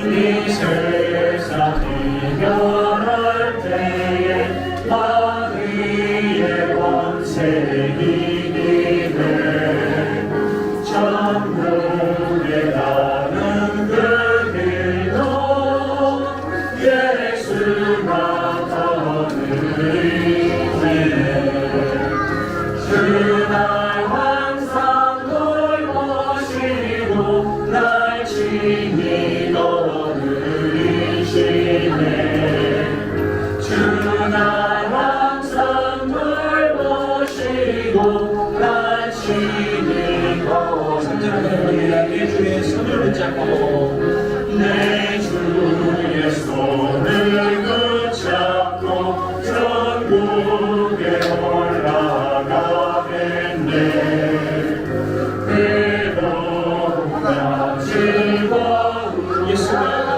이 세상이 변할 때에 마귀의 권세이기에 천국에 가는 그 길도 예수가 걸으시네. 그날 항상 널 모시고 날 친히 걸으시네. 그날 항상 널 모시고 날 친히 걸으시네. 내 주의 손을 붙잡고 내 주의 손을 붙잡고 천국에 올라가겠네. 괴로움과 즐거움 예수가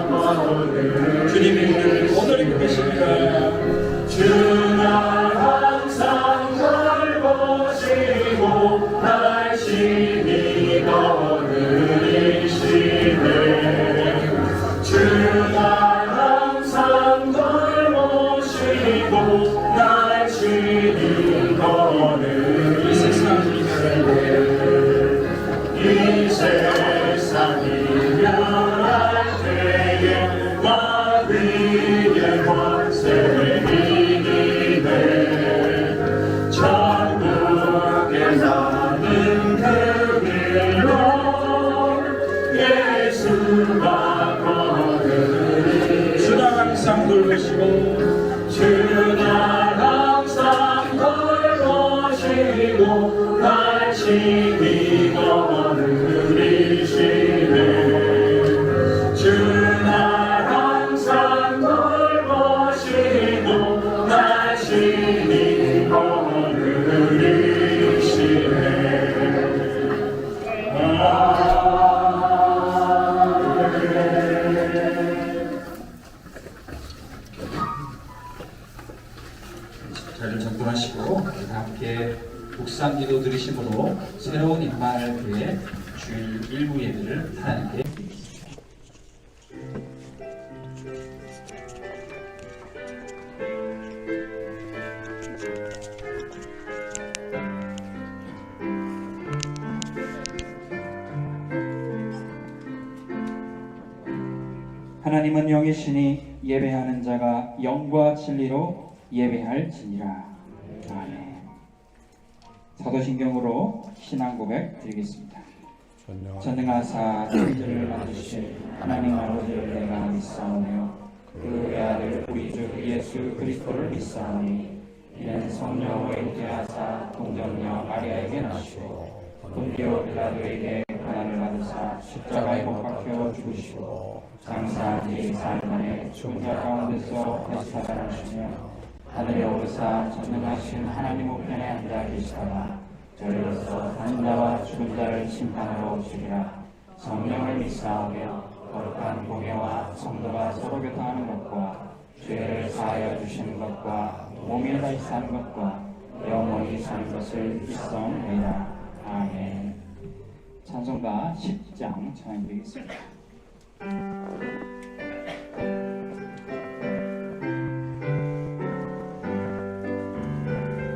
거두시네. 주님의 우리를 오늘 입고 계십니다. 주날 항상 널 모시고 날 친히 걸으시네. 주날 항상 널 모시고 날 친히 걸으시네. 이 세상이 변할 때에 마귀의 권세 천국에 가는 그 길로 예수가 걸으시네. 주날 항상 돌보시고 주날 항상 걸으시고 날 친히 걸으시네. 주날 항상 걸으시고 날 친히 자리를 정돈하시고 함께 묵상기도 들으심으로 새로운 임마누엘 주일 일부 예배를 하나님께 하나님은 영이시니 예배하는 자가 영과 진리로 예배할지니라. 아멘. 사도신경으로 신앙 고백 드리겠습니다. 전능하사 천지를 만드신 하나님 아버지를 내가 믿사오며 그 아들 우리 주 예수 그리스도를 믿사오니 이는 성령으로 잉태하사 동정녀 마리아에게 나시고 본디오 빌라도에게 고난을 받으사 십자가에 못 박혀 죽으시고 장사한 지 4일 만에 죽은 자 가운데서 다시 살아나시며 하늘에 오르사 전능하신 하나님 우편에 앉아 계시다가 저리로서 사는 자와 죽은 자를 심판하러 오시리라. 성령을 믿사오며 거룩한 공예와 성도가 서로 교통하는 것과 죄를 사하여 주시는 것과 몸이 다시 사는 것과 영원히 사는 것을 믿사옵나이다. 아멘. 찬송가 10장 찬양드리겠습니다.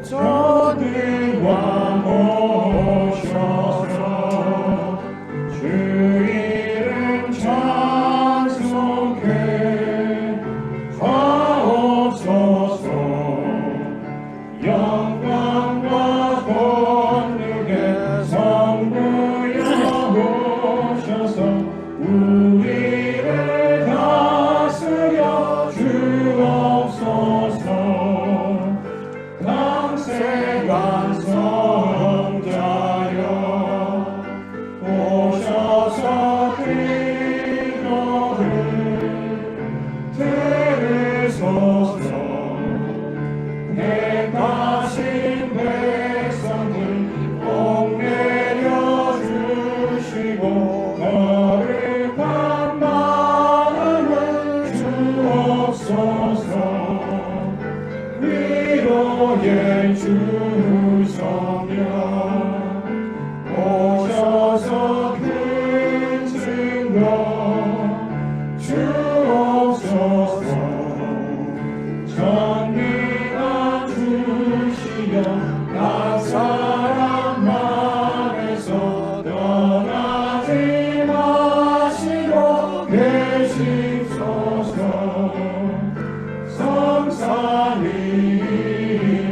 전능왕 오셔서 주 이름 찬송해 하옵소서. 영광과 권능의 성부여 오셔서 우리를 다스려 주옵소서. 강세관 성자여 오셔서 그리도를 들으소서. 택하신 백성들 복 내려주시고 거룩한 마음을 주옵소서. 위로의 주성령 오셔서 큰 증거 주옵소서. 전능한 주시여 각 사람만에서 떠나지 마시고 계십소서. 성산이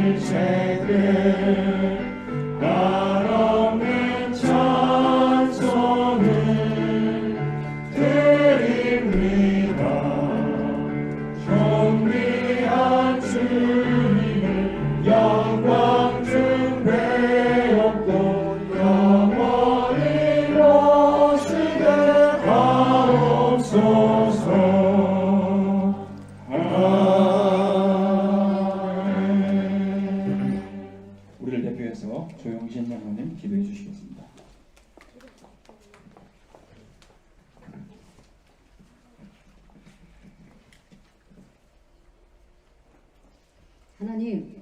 일체께 날없는 찬송을 드립니다. 존귀한 주님을 영광 중 배웠고 영원히 모시게 하옵소서. 우리를 대표해서 조용신 장로님 기도해 주시겠습니다. 하나님,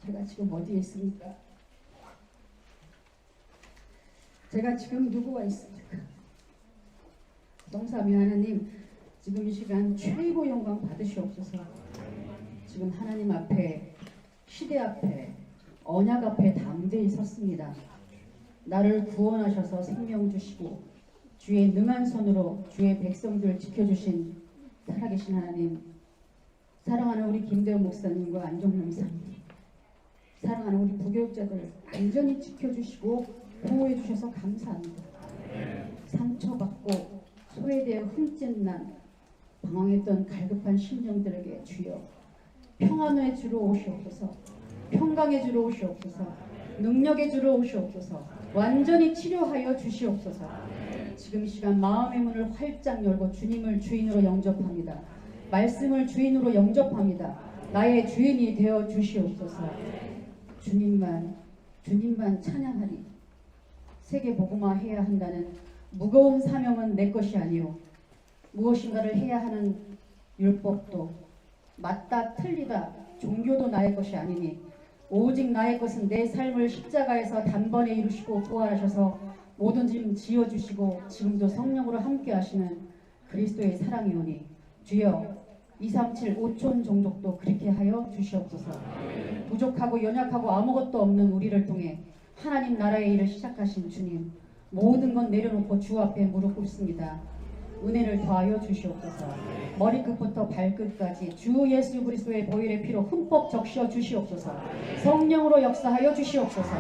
제가 지금 어디에 있습니까? 제가 지금 누구와 있습니까? 성삼위 하나님, 지금 이 시간 최고 영광 받으시옵소서. 지금 하나님 앞에, 시대 앞에, 언약 앞에 담대히 섰습니다. 나를 구원하셔서 생명 주시고 주의 능한 손으로 주의 백성들을 지켜주신 살아계신 하나님, 사랑하는 우리 김대호 목사님과 안종남 목사님, 사랑하는 우리 부교육자들 안전히 지켜주시고 보호해 주셔서 감사합니다. 상처받고 소외되어 흠집난 방황했던 갈급한 심령들에게 주여 평안의 주로 오시옵소서. 평강의 주로 오시옵소서. 능력의 주로 오시옵소서. 완전히 치료하여 주시옵소서. 지금 이 시간 마음의 문을 활짝 열고 주님을 주인으로 영접합니다. 말씀을 주인으로 영접합니다. 나의 주인이 되어 주시옵소서. 주님만 찬양하리. 세계 복음화 해야 한다는 무거운 사명은 내 것이 아니요 무엇인가를 해야 하는 율법도 맞다 틀리다 종교도 나의 것이 아니니 오직 나의 것은 내 삶을 십자가에서 단번에 이루시고 부활하셔서 모든 짐 지어주시고 지금도 성령으로 함께 하시는 그리스도의 사랑이오니 주여 237 5촌 종족도 그렇게 하여 주시옵소서. 부족하고 연약하고 아무것도 없는 우리를 통해 하나님 나라의 일을 시작하신 주님, 모든 건 내려놓고 주 앞에 무릎 꿇습니다. 은혜를 더하여 주시옵소서. 머리끝부터 발끝까지 주 예수 그리스도의 보혈의 피로 흠뻑 적셔 주시옵소서. 성령으로 역사하여 주시옵소서.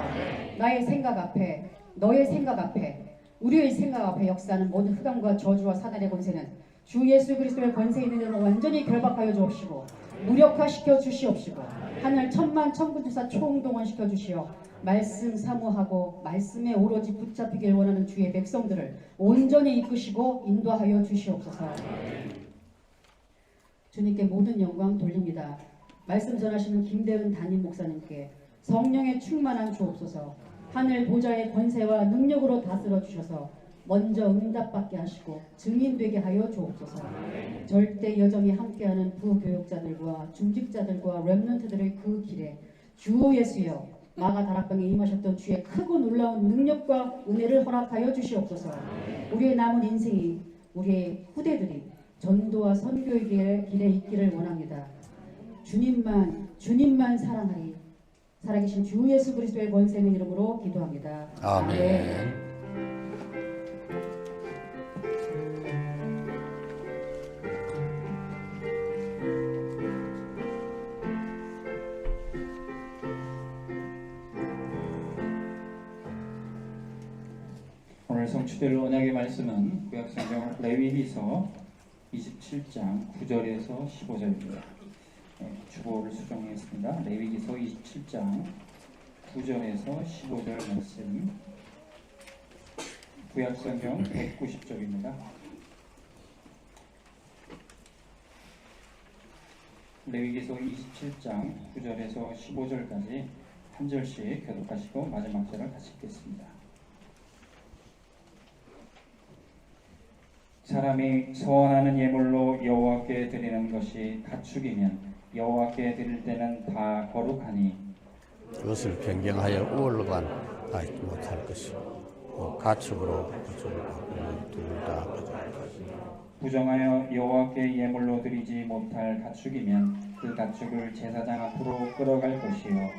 나의 생각 앞에, 너의 생각 앞에, 우리의 생각 앞에 역사하는 모든 흑암과 저주와 사단의 권세는 주 예수 그리스도의 권세 있는 이름으로 완전히 결박하여 주옵시고 무력화시켜 주시옵시고 하늘 천만 천군주사 총동원시켜 주시어 말씀 사모하고 말씀에 오로지 붙잡히길 원하는 주의 백성들을 온전히 이끄시고 인도하여 주시옵소서. 주님께 모든 영광 돌립니다. 말씀 전하시는 김대은 담임 목사님께 성령의 충만한 주옵소서. 하늘 보좌의 권세와 능력으로 다스려 주셔서 먼저 응답받게 하시고 증인되게 하여 주옵소서. 절대 여정이 함께하는 부교육자들과 중직자들과 렘넌트들의 그 길에 주 예수여 마가 다락방에 임하셨던 주의 크고 놀라운 능력과 은혜를 허락하여 주시옵소서. 우리의 남은 인생이 우리의 후대들이 전도와 선교의 길에 있기를 원합니다. 주님만 사랑하리. 살아계신 주 예수 그리스도의 권세의 이름으로 기도합니다. 아멘. 오늘 성취될 언약의 말씀은 구약성경 레위기서 27장 9절에서 15절입니다. 주보를 수정했습니다. 레위기서 27장 9절에서 15절 말씀, 구약성경 190쪽입니다. 레위기서 27장 9절에서 15절까지 한 절씩 교독하시고 마지막 절을 같이 읽겠습니다. 사람이 소원하는 예물로 여호와께 드리는 것이 가축이면 여호와께 드릴 때는 다 거룩하니 그것을 변경하여 우월로간 하지 못할 것이요 가축으로 가축을 바꾸면 둘다 거룩할 것이요 부정하여 여호와께 예물로 드리지 못할 가축이면 그 가축을 제사장 앞으로 끌어갈 것이요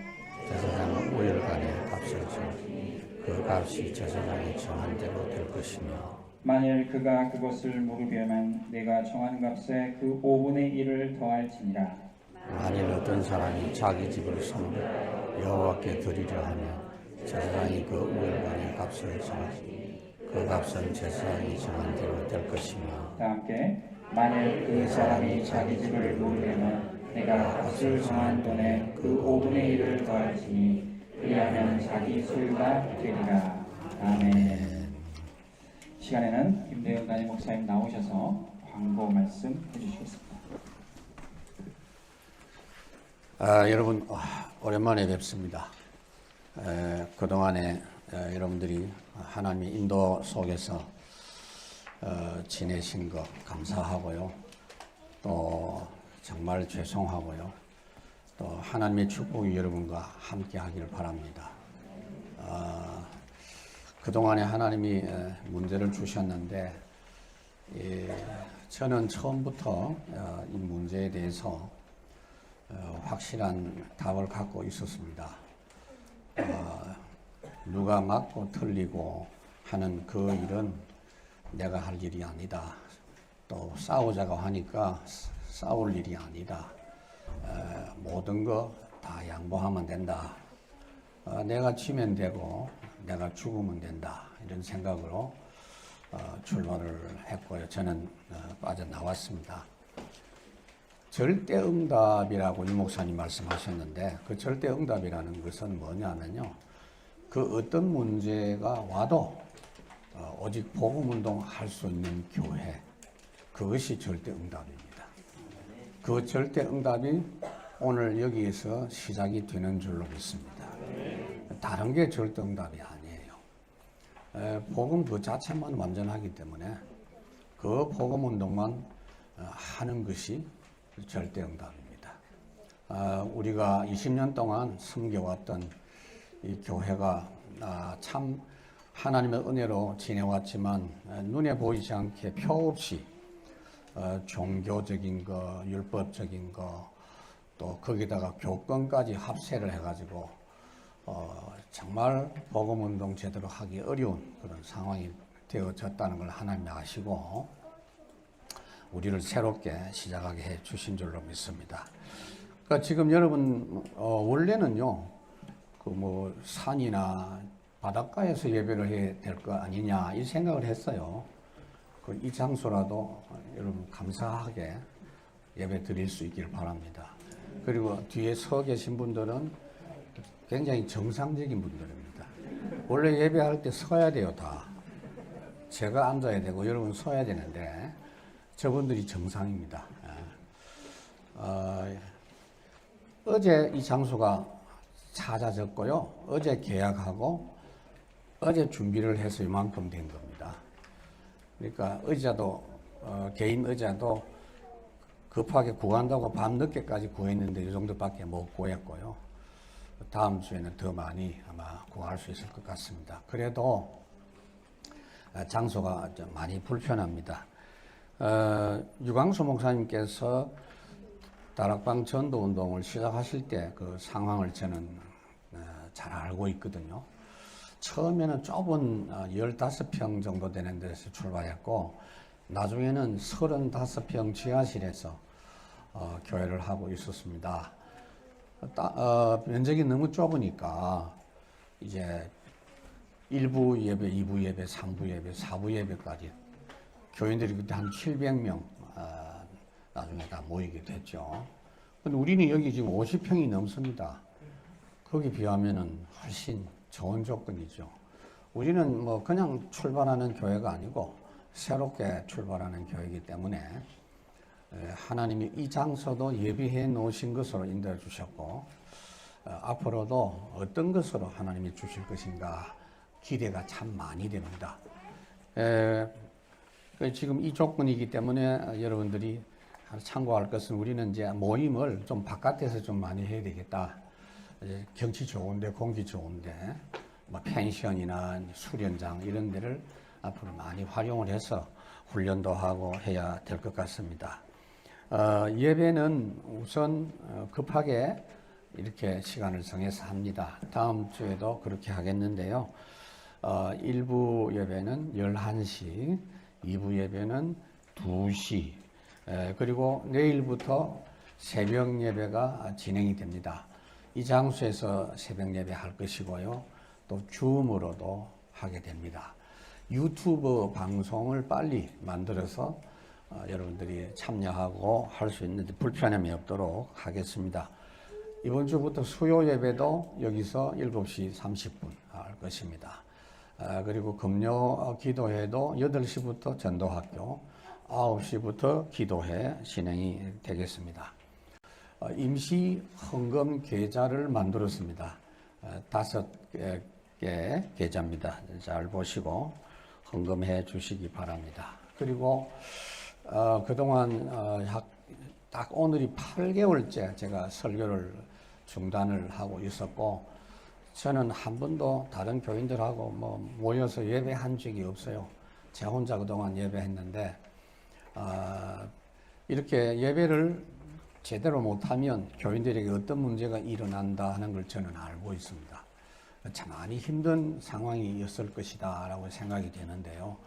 제사장은 우월간의 값을 정하니 그 값이 제사장이 정한 대로 될 것이며 만일 그가 그것을 무르려면 내가 정한 값에 그 5분의 1을 더할지니라. 만일 어떤 사람이 자기 집을 손으로 여호와께 드리려 하면 제사장이 그 우월간의 값을 정하니 그 값은 제사장이 정한 대로 될 것이며 다 함께 만일 그 사람이 자기 집을 무르려면 내가 값을 정한 돈에 그 5분의 1을 더할지니 그리하면 자기 소유가 되리라. 아멘. 시간에는 김대현 담임 목사님 나오셔서 광고 말씀 해주시겠습니다. 여러분 오랜만에 뵙습니다. 그동안에 여러분들이 하나님의 인도 속에서 지내신 것 감사하고요. 또 정말 죄송하고요. 또 하나님의 축복이 여러분과 함께 하기를 바랍니다. 그동안에 하나님이 문제를 주셨는데 저는 처음부터 이 문제에 대해서 확실한 답을 갖고 있었습니다. 누가 맞고 틀리고 하는 그 일은 내가 할 일이 아니다. 또 싸우자고 하니까 싸울 일이 아니다. 모든 거 다 양보하면 된다. 내가 지면 되고 내가 죽으면 된다. 이런 생각으로 출발을 했고요. 저는 빠져나왔습니다. 절대응답이라고 이 목사님 말씀하셨는데 그 절대응답이라는 것은 뭐냐면요. 그 어떤 문제가 와도 오직 복음운동 할 수 있는 교회, 그것이 절대응답입니다. 그 절대응답이 오늘 여기에서 시작이 되는 줄로 믿습니다. 다른 게 절대응답이 아니에요. 복음 그 자체만 완전하기 때문에 그 복음운동만 하는 것이 절대응답입니다. 우리가 20년 동안 섬겨왔던 이 교회가 참 하나님의 은혜로 지내왔지만 눈에 보이지 않게 표 없이 종교적인 거, 율법적인 거, 또 거기다가 교권까지 합세를 해가지고 정말 복음운동 제대로 하기 어려운 그런 상황이 되어졌다는 걸 하나님이 아시고 우리를 새롭게 시작하게 해 주신 줄로 믿습니다. 그러니까 지금 여러분 원래는요 그 뭐 산이나 바닷가에서 예배를 해야 될 거 아니냐 이 생각을 했어요. 이 장소라도 여러분 감사하게 예배 드릴 수 있기를 바랍니다. 그리고 뒤에 서 계신 분들은 굉장히 정상적인 분들입니다. 원래 예배할 때 서야 돼요, 다. 제가 앉아야 되고 여러분 서야 되는데 저분들이 정상입니다. 어제 이 장소가 찾아졌고요. 어제 계약하고 어제 준비를 해서 이만큼 된 겁니다. 그러니까 의자도 개인 의자도 급하게 구한다고 밤늦게까지 구했는데 이 정도밖에 못 구했고요. 다음 주에는 더 많이 아마 구할 수 있을 것 같습니다. 그래도 장소가 좀 많이 불편합니다. 유광수 목사님께서 다락방 전도 운동을 시작하실 때 그 상황을 저는 잘 알고 있거든요. 처음에는 좁은 15평 정도 되는 데서 출발했고 나중에는 35평 지하실에서 교회를 하고 있었습니다. 면적이 너무 좁으니까 이제 1부 예배, 2부 예배, 3부 예배, 4부 예배까지 교인들이 그때 한 700명 나중에 다 모이게 됐죠. 근데 우리는 여기 지금 50평이 넘습니다. 거기 비하면은 훨씬 좋은 조건이죠. 우리는 뭐 그냥 출발하는 교회가 아니고 새롭게 출발하는 교회이기 때문에 하나님이 이 장소도 예비해 놓으신 것으로 인도해 주셨고 앞으로도 어떤 것으로 하나님이 주실 것인가 기대가 참 많이 됩니다. 지금 이 조건이기 때문에 여러분들이 참고할 것은 우리는 이제 모임을 좀 바깥에서 좀 많이 해야 되겠다. 경치 좋은데 공기 좋은데 뭐 펜션이나 수련장 이런 데를 앞으로 많이 활용을 해서 훈련도 하고 해야 될 것 같습니다. 예배는 우선 급하게 이렇게 시간을 정해서 합니다. 다음 주에도 그렇게 하겠는데요. 1부 예배는 11시, 2부 예배는 2시, 그리고 내일부터 새벽 예배가 진행이 됩니다. 이 장소에서 새벽 예배 할 것이고요. 또 줌으로도 하게 됩니다. 유튜브 방송을 빨리 만들어서 여러분들이 참여하고 할 수 있는데 불편함이 없도록 하겠습니다. 이번 주부터 수요 예배도 여기서 7시 30분 할 것입니다. 그리고 금요 기도회도 8시부터 전도학교, 9시부터 기도회 진행이 되겠습니다. 임시 헌금 계좌를 만들었습니다. 5개 계좌입니다. 잘 보시고 헌금해 주시기 바랍니다. 그리고 그동안 딱 오늘이 8개월째 제가 설교를 중단을 하고 있었고 저는 한 번도 다른 교인들하고 모여서 예배한 적이 없어요. 제 혼자 그동안 예배했는데 이렇게 예배를 제대로 못하면 교인들에게 어떤 문제가 일어난다 하는 걸 저는 알고 있습니다. 참 많이 힘든 상황이었을 것이다 라고 생각이 되는데요.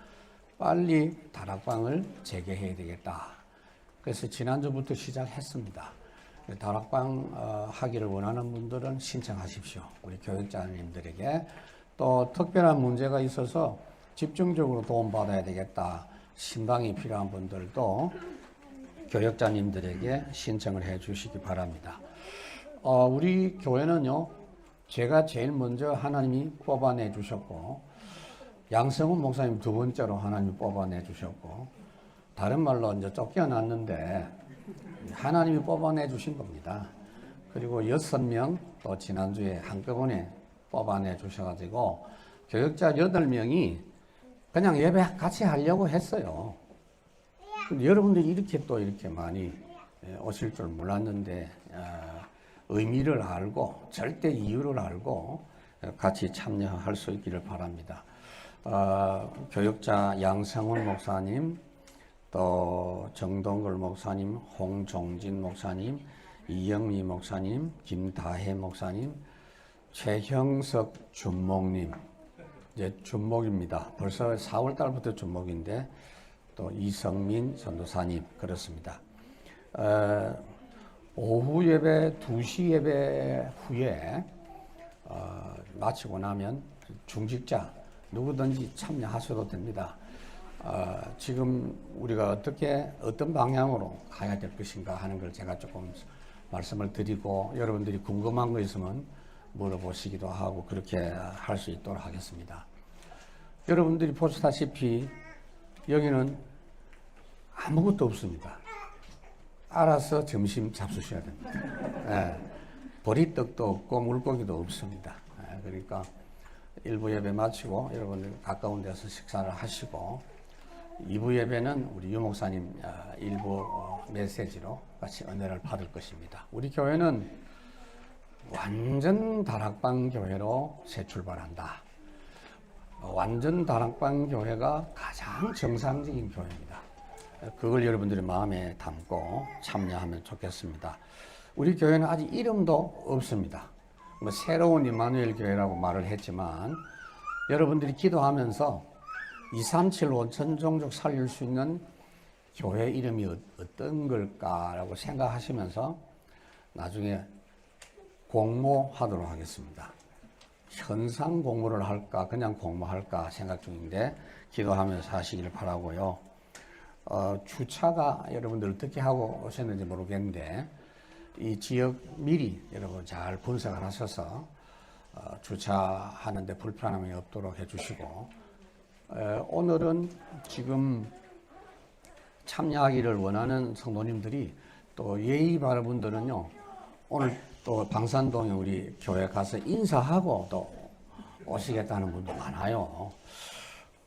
빨리 다락방을 재개해야 되겠다. 그래서 지난주부터 시작했습니다. 다락방 하기를 원하는 분들은 신청하십시오. 우리 교육자님들에게. 또 특별한 문제가 있어서 집중적으로 도움받아야 되겠다. 신방이 필요한 분들도 교육자님들에게 신청을 해 주시기 바랍니다. 우리 교회는요, 제가 제일 먼저 하나님이 뽑아내 주셨고, 양성훈 목사님 두 번째로 하나님이 뽑아내 주셨고, 다른 말로 이제 쫓겨났는데, 하나님이 뽑아내 주신 겁니다. 그리고 6명 또 지난주에 한꺼번에 뽑아내 주셔가지고, 교육자 8명이 그냥 예배 같이 하려고 했어요. 근데 여러분들이 이렇게 많이 오실 줄 몰랐는데 의미를 알고 절대 이유를 알고 같이 참여할 수 있기를 바랍니다. 교육자 양성훈 목사님, 또 정동걸 목사님, 홍종진 목사님, 이영미 목사님, 김다혜 목사님, 최형석 준목님, 이제 준목입니다. 벌써 4월 달부터 준목인데 또 이성민 전도사님 그렇습니다. 오후 예배 2시 예배 후에 마치고 나면 중직자 누구든지 참여하셔도 됩니다. 지금 우리가 어떤 방향으로 가야 될 것인가 하는 걸 제가 조금 말씀을 드리고 여러분들이 궁금한 거 있으면 물어보시기도 하고 그렇게 할 수 있도록 하겠습니다. 여러분들이 보시다시피 여기는 아무것도 없습니다. 알아서 점심 잡수셔야 됩니다. 예, 보리떡도 없고 물고기도 없습니다. 그러니까 1부 예배 마치고 여러분들 가까운 데서 식사를 하시고 2부 예배는 우리 유목사님 일부 메시지로 같이 은혜를 받을 것입니다. 우리 교회는 완전 다락방 교회로 새 출발한다. 완전 다락방 교회가 가장 정상적인 교회입니다. 그걸 여러분들이 마음에 담고 참여하면 좋겠습니다. 우리 교회는 아직 이름도 없습니다. 새로운 임마누엘 교회라고 말을 했지만 여러분들이 기도하면서 237 전종족 살릴 수 있는 교회 이름이 어떤 걸까라고 생각하시면서 나중에 공모하도록 하겠습니다. 현상 공모를 할까 그냥 공모할까 생각 중인데 기도하면서 하시길 바라고요. 주차가 여러분들 어떻게 하고 오셨는지 모르겠는데 이 지역 미리 여러분 잘 분석을 하셔서 주차하는데 불편함이 없도록 해주시고 오늘은 지금 참여하기를 원하는 성도님들이 또 예의 바른 분들은요 오늘 또 방산동에 우리 교회 가서 인사하고 또 오시겠다는 분도 많아요.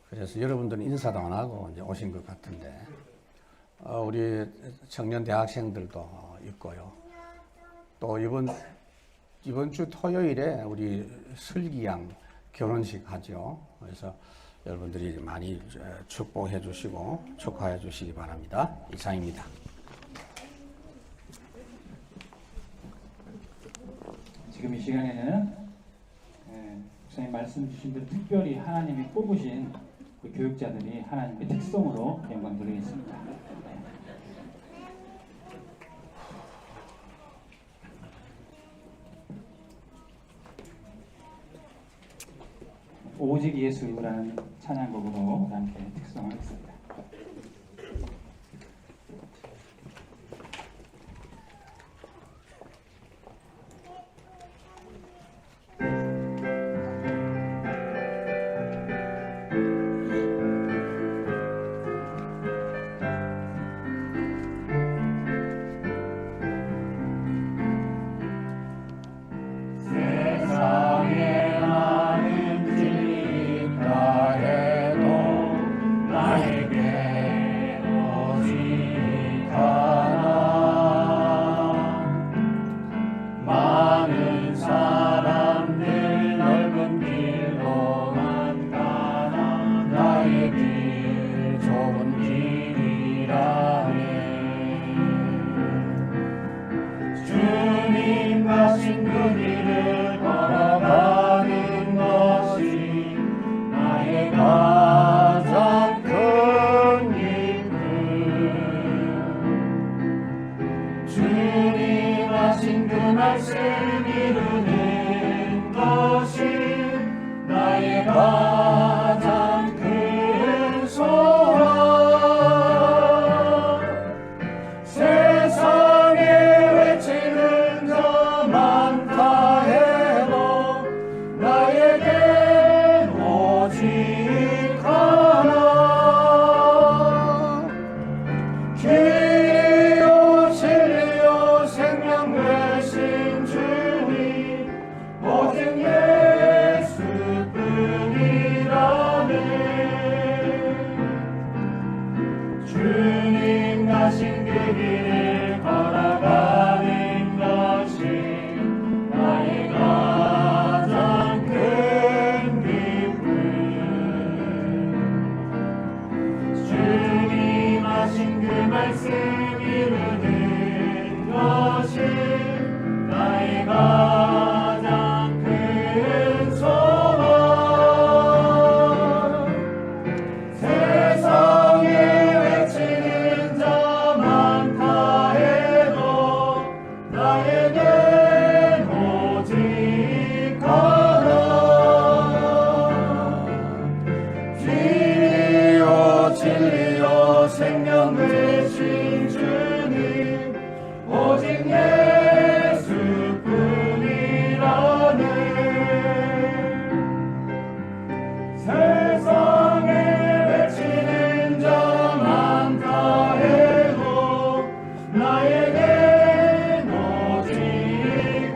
그래서 여러분들은 인사도 안 하고 이제 오신 것 같은데 우리 청년 대학생들도 있고요. 또 이번 주 토요일에 우리 슬기양 결혼식 하죠. 그래서 여러분들이 많이 축복해 주시고 축하해 주시기 바랍니다. 이상입니다. 지금 이 시간에는 목사님 말씀 주신 대로 특별히 하나님이 뽑으신 그 교육자들이 하나님의 특성으로 영광 드리겠습니다. 오직 예수라는 찬양곡으로 함께 특성하겠습니다. 세상에 많은 길이 있다 해도 나에게 오직 하나. 많은 사람들 넓은 길로만 가나 나의 길 좁은 길이라 해. 주님 가신 그 길을 걸어가는 것이 나의 가장 큰 기쁨. 주님 하신 그 말씀 이루는 것이 나의 가장 큰 소원. 세상에 외치는 자 많다 해도 나에겐 오직 하나. 길이요 진리요 생명 되신 주님 오직 예수뿐이라네. 주님 가신 그 길을 걸어가는 것이 나의 가장 큰 기쁨. 주님 하신 그 말씀 이루는 것이 나의 가장 큰 소원. 세상에 진리요 생명 되신 주님 오직 예수뿐이라네. 세상에 외치는 자 많다 해도 나에겐 오직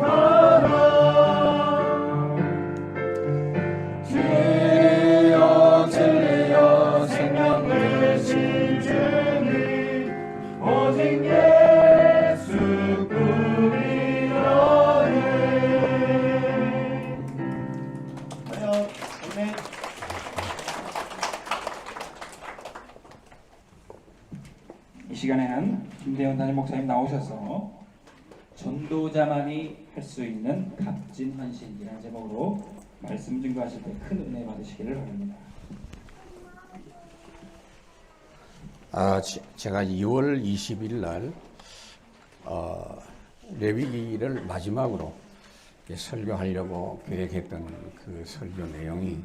하나. 주여 진리여 생명 되신 주님 오직 예수뿐이라네. 아멘. 이 시간에는 김대현 담임 목사님 나오셔서 전도자만이 할 수 있는 값진 헌신이라는 제목으로 말씀 증거하실 때 큰 은혜 받으시기를 바랍니다. 제가 2월 20일 날 레위기를 마지막으로 설교하려고 계획했던 그 설교 내용이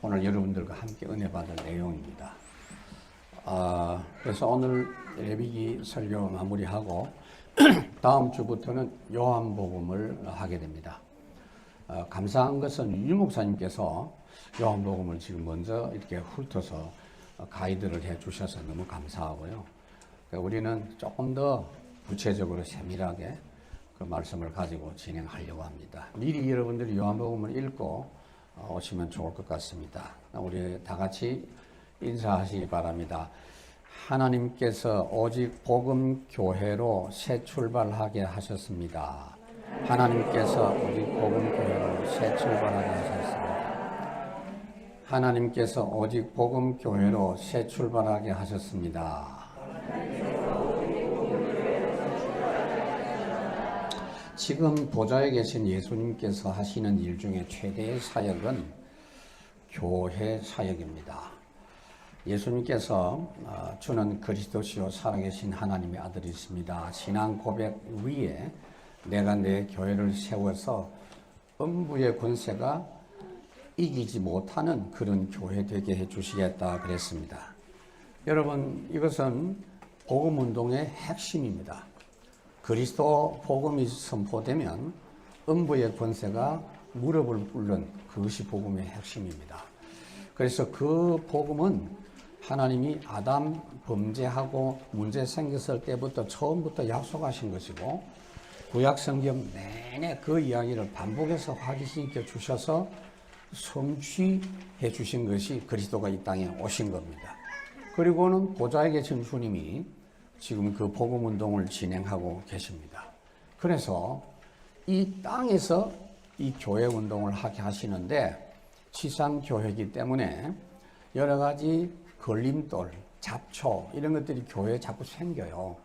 오늘 여러분들과 함께 은혜 받을 내용입니다. 그래서 오늘 레위기 설교 마무리하고 다음 주부터는 요한복음을 하게 됩니다. 감사한 것은 유 목사님께서 요한복음을 지금 먼저 이렇게 훑어서 가이드를 해 주셔서 너무 감사하고요. 우리는 조금 더 구체적으로 세밀하게 그 말씀을 가지고 진행하려고 합니다. 미리 여러분들이 요한복음을 읽고 오시면 좋을 것 같습니다. 우리 다 같이 인사하시기 바랍니다. 하나님께서 오직 복음 교회로 새 출발하게 하셨습니다. 하나님께서 오직 복음 교회로 새 출발하게 하셨습니다. 하나님께서 오직 복음 교회로 새 출발하게 하셨습니다. 지금 보좌에 계신 예수님께서 하시는 일 중에 최대의 사역은 교회 사역입니다. 예수님께서 주는 그리스도시요 살아계신 하나님의 아들이십니다. 신앙 고백 위에 내가 내 교회를 세워서 음부의 권세가 이기지 못하는 그런 교회 되게 해주시겠다 그랬습니다. 여러분, 이것은 복음운동의 핵심입니다. 그리스도 복음이 선포되면 음부의 권세가 무릎을 꿇는 그것이 복음의 핵심입니다. 그래서 그 복음은 하나님이 아담 범죄하고 문제 생겼을 때부터 처음부터 약속하신 것이고 구약 성경 내내 그 이야기를 반복해서 확인시켜 주셔서 성취해 주신 것이 그리스도가 이 땅에 오신 겁니다. 그리고는 보좌에 계신 주님이 지금 그 복음 운동을 진행하고 계십니다. 그래서 이 땅에서 이 교회 운동을 하게 하시는데 지상 교회이기 때문에 여러 가지 걸림돌, 잡초 이런 것들이 교회에 자꾸 생겨요.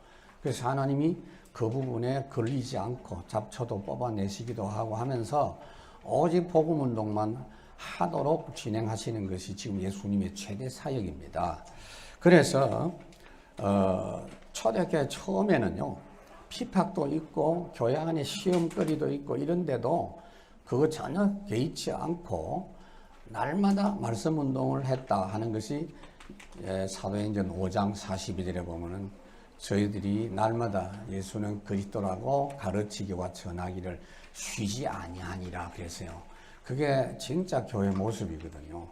그래서 하나님이 그 부분에 걸리지 않고 잡초도 뽑아내시기도 하고 하면서 오직 복음 운동만 하도록 진행하시는 것이 지금 예수님의 최대 사역입니다. 그래서 초대교회 처음에는요, 핍박도 있고 교회 안에 시험거리도 있고 이런데도 그거 전혀 개의치 않고 날마다 말씀 운동을 했다 하는 것이 사도행전 5장 42절에 보면은 저희들이 날마다 예수는 그리스도라고 가르치기와 전하기를 쉬지 아니하니라 그랬어요. 그게 진짜 교회 모습이거든요.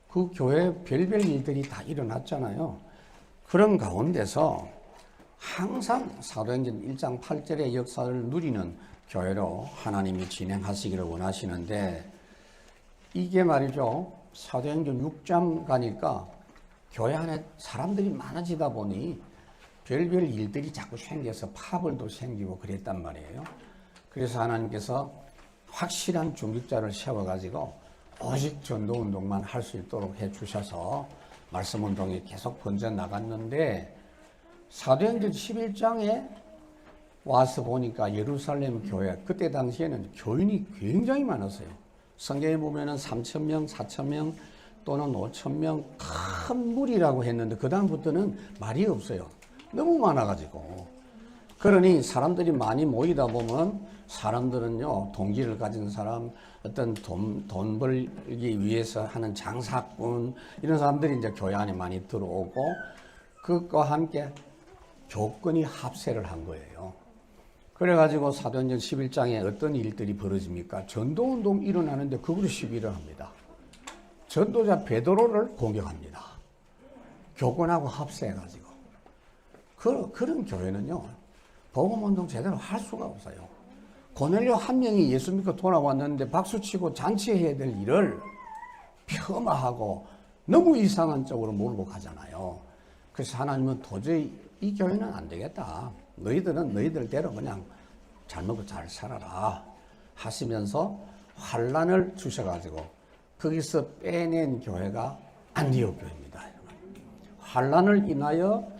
그 교회 별별 일들이 다 일어났잖아요. 그런 가운데서 항상 사도행전 1장 8절의 역사를 누리는 교회로 하나님이 진행하시기를 원하시는데 이게 말이죠. 사도행전 6장 가니까 교회 안에 사람들이 많아지다 보니 별별 일들이 자꾸 생겨서 파벌도 생기고 그랬단 말이에요. 그래서 하나님께서 확실한 중직자를 세워가지고 오직 전도운동만 할 수 있도록 해주셔서 말씀운동이 계속 번져나갔는데 사도행전 11장에 와서 보니까 예루살렘 교회 그때 당시에는 교인이 굉장히 많았어요. 성경에 보면은 3,000명, 4,000명 또는 5,000명 큰 무리라고 했는데 그 다음부터는 말이 없어요. 너무 많아가지고 그러니 사람들이 많이 모이다 보면 사람들은요, 동기를 가진 사람, 어떤 돈 벌기 위해서 하는 장사꾼, 이런 사람들이 이제 교회 안에 많이 들어오고, 그것과 함께 교권이 합세를 한 거예요. 그래가지고 사도행전 11장에 어떤 일들이 벌어집니까? 전도운동 일어나는데 그걸로 시비를 합니다. 전도자 베드로를 공격합니다. 교권하고 합세해가지고. 그런 교회는요, 복음운동 제대로 할 수가 없어요. 고넬료 한 명이 예수 믿고 돌아왔는데 박수치고 잔치해야 될 일을 폄하하고 너무 이상한 쪽으로 몰고 가잖아요. 그래서 하나님은 도저히 이 교회는 안 되겠다. 너희들은 너희들대로 그냥 잘 먹고 잘 살아라 하시면서 환란을 주셔가지고 거기서 빼낸 교회가 안디옥 교회입니다. 환란을 인하여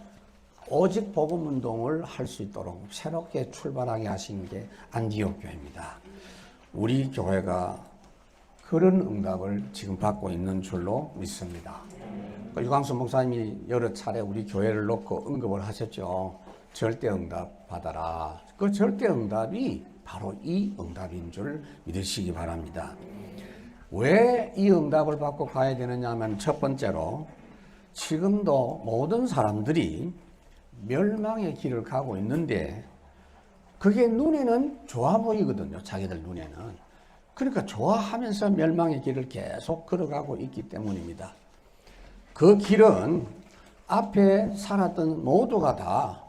오직 복음운동을 할 수 있도록 새롭게 출발하게 하신 게 안디옥 교회입니다. 우리 교회가 그런 응답을 지금 받고 있는 줄로 믿습니다. 유광수 목사님이 여러 차례 우리 교회를 놓고 언급을 하셨죠. 절대응답 받아라. 그 절대응답이 바로 이 응답인 줄 믿으시기 바랍니다. 왜 이 응답을 받고 가야 되느냐 하면 첫 번째로 지금도 모든 사람들이 멸망의 길을 가고 있는데 그게 눈에는 좋아 보이거든요. 자기들 눈에는. 그러니까 좋아하면서 멸망의 길을 계속 걸어가고 있기 때문입니다. 그 길은 앞에 살았던 모두가 다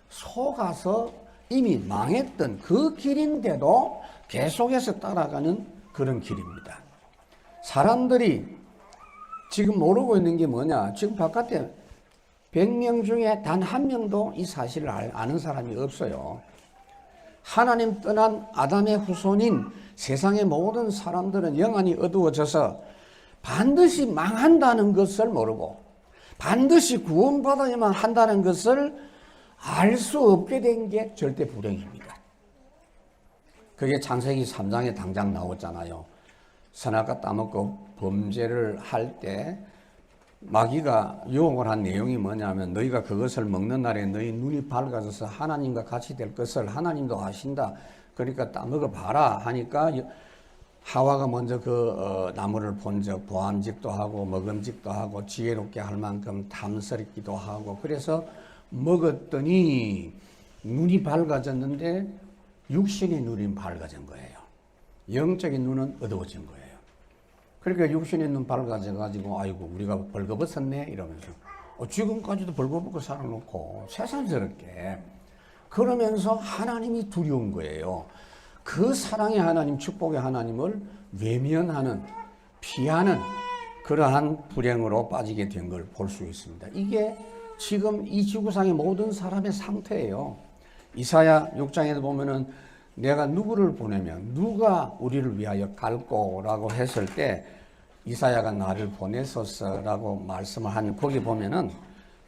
속아서 이미 망했던 그 길인데도 계속해서 따라가는 그런 길입니다. 사람들이 지금 모르고 있는 게 뭐냐? 지금 바깥에 100명 중에 단 한 명도 이 사실을 아는 사람이 없어요. 하나님 떠난 아담의 후손인 세상의 모든 사람들은 영안이 어두워져서 반드시 망한다는 것을 모르고 반드시 구원받아야만 한다는 것을 알 수 없게 된 게 절대 불행입니다. 그게 창세기 3장에 당장 나오잖아요. 선악과 따먹고 범죄를 할 때 마귀가 유혹을 한 내용이 뭐냐면 너희가 그것을 먹는 날에 너희 눈이 밝아져서 하나님과 같이 될 것을 하나님도 아신다. 그러니까 따먹어 봐라 하니까 하와가 먼저 그 나무를 본 적 보암직도 하고 먹음직도 하고 지혜롭게 할 만큼 탐스럽기도 하고 그래서 먹었더니 눈이 밝아졌는데 육신의 눈이 밝아진 거예요. 영적인 눈은 어두워진 거예요. 그러니까 육신의 눈 밝아져가지고 아이고 우리가 벌거벗었네 이러면서 지금까지도 벌거벗고 살아놓고 세상스럽게 그러면서 하나님이 두려운 거예요. 그 사랑의 하나님, 축복의 하나님을 외면하는, 피하는 그러한 불행으로 빠지게 된 걸 볼 수 있습니다. 이게 지금 이 지구상의 모든 사람의 상태예요. 이사야 6장에도 보면은 내가 누구를 보내면 누가 우리를 위하여 갈꼬라고 했을 때 이사야가 나를 보내소서라고 말씀을 하는 거기 보면은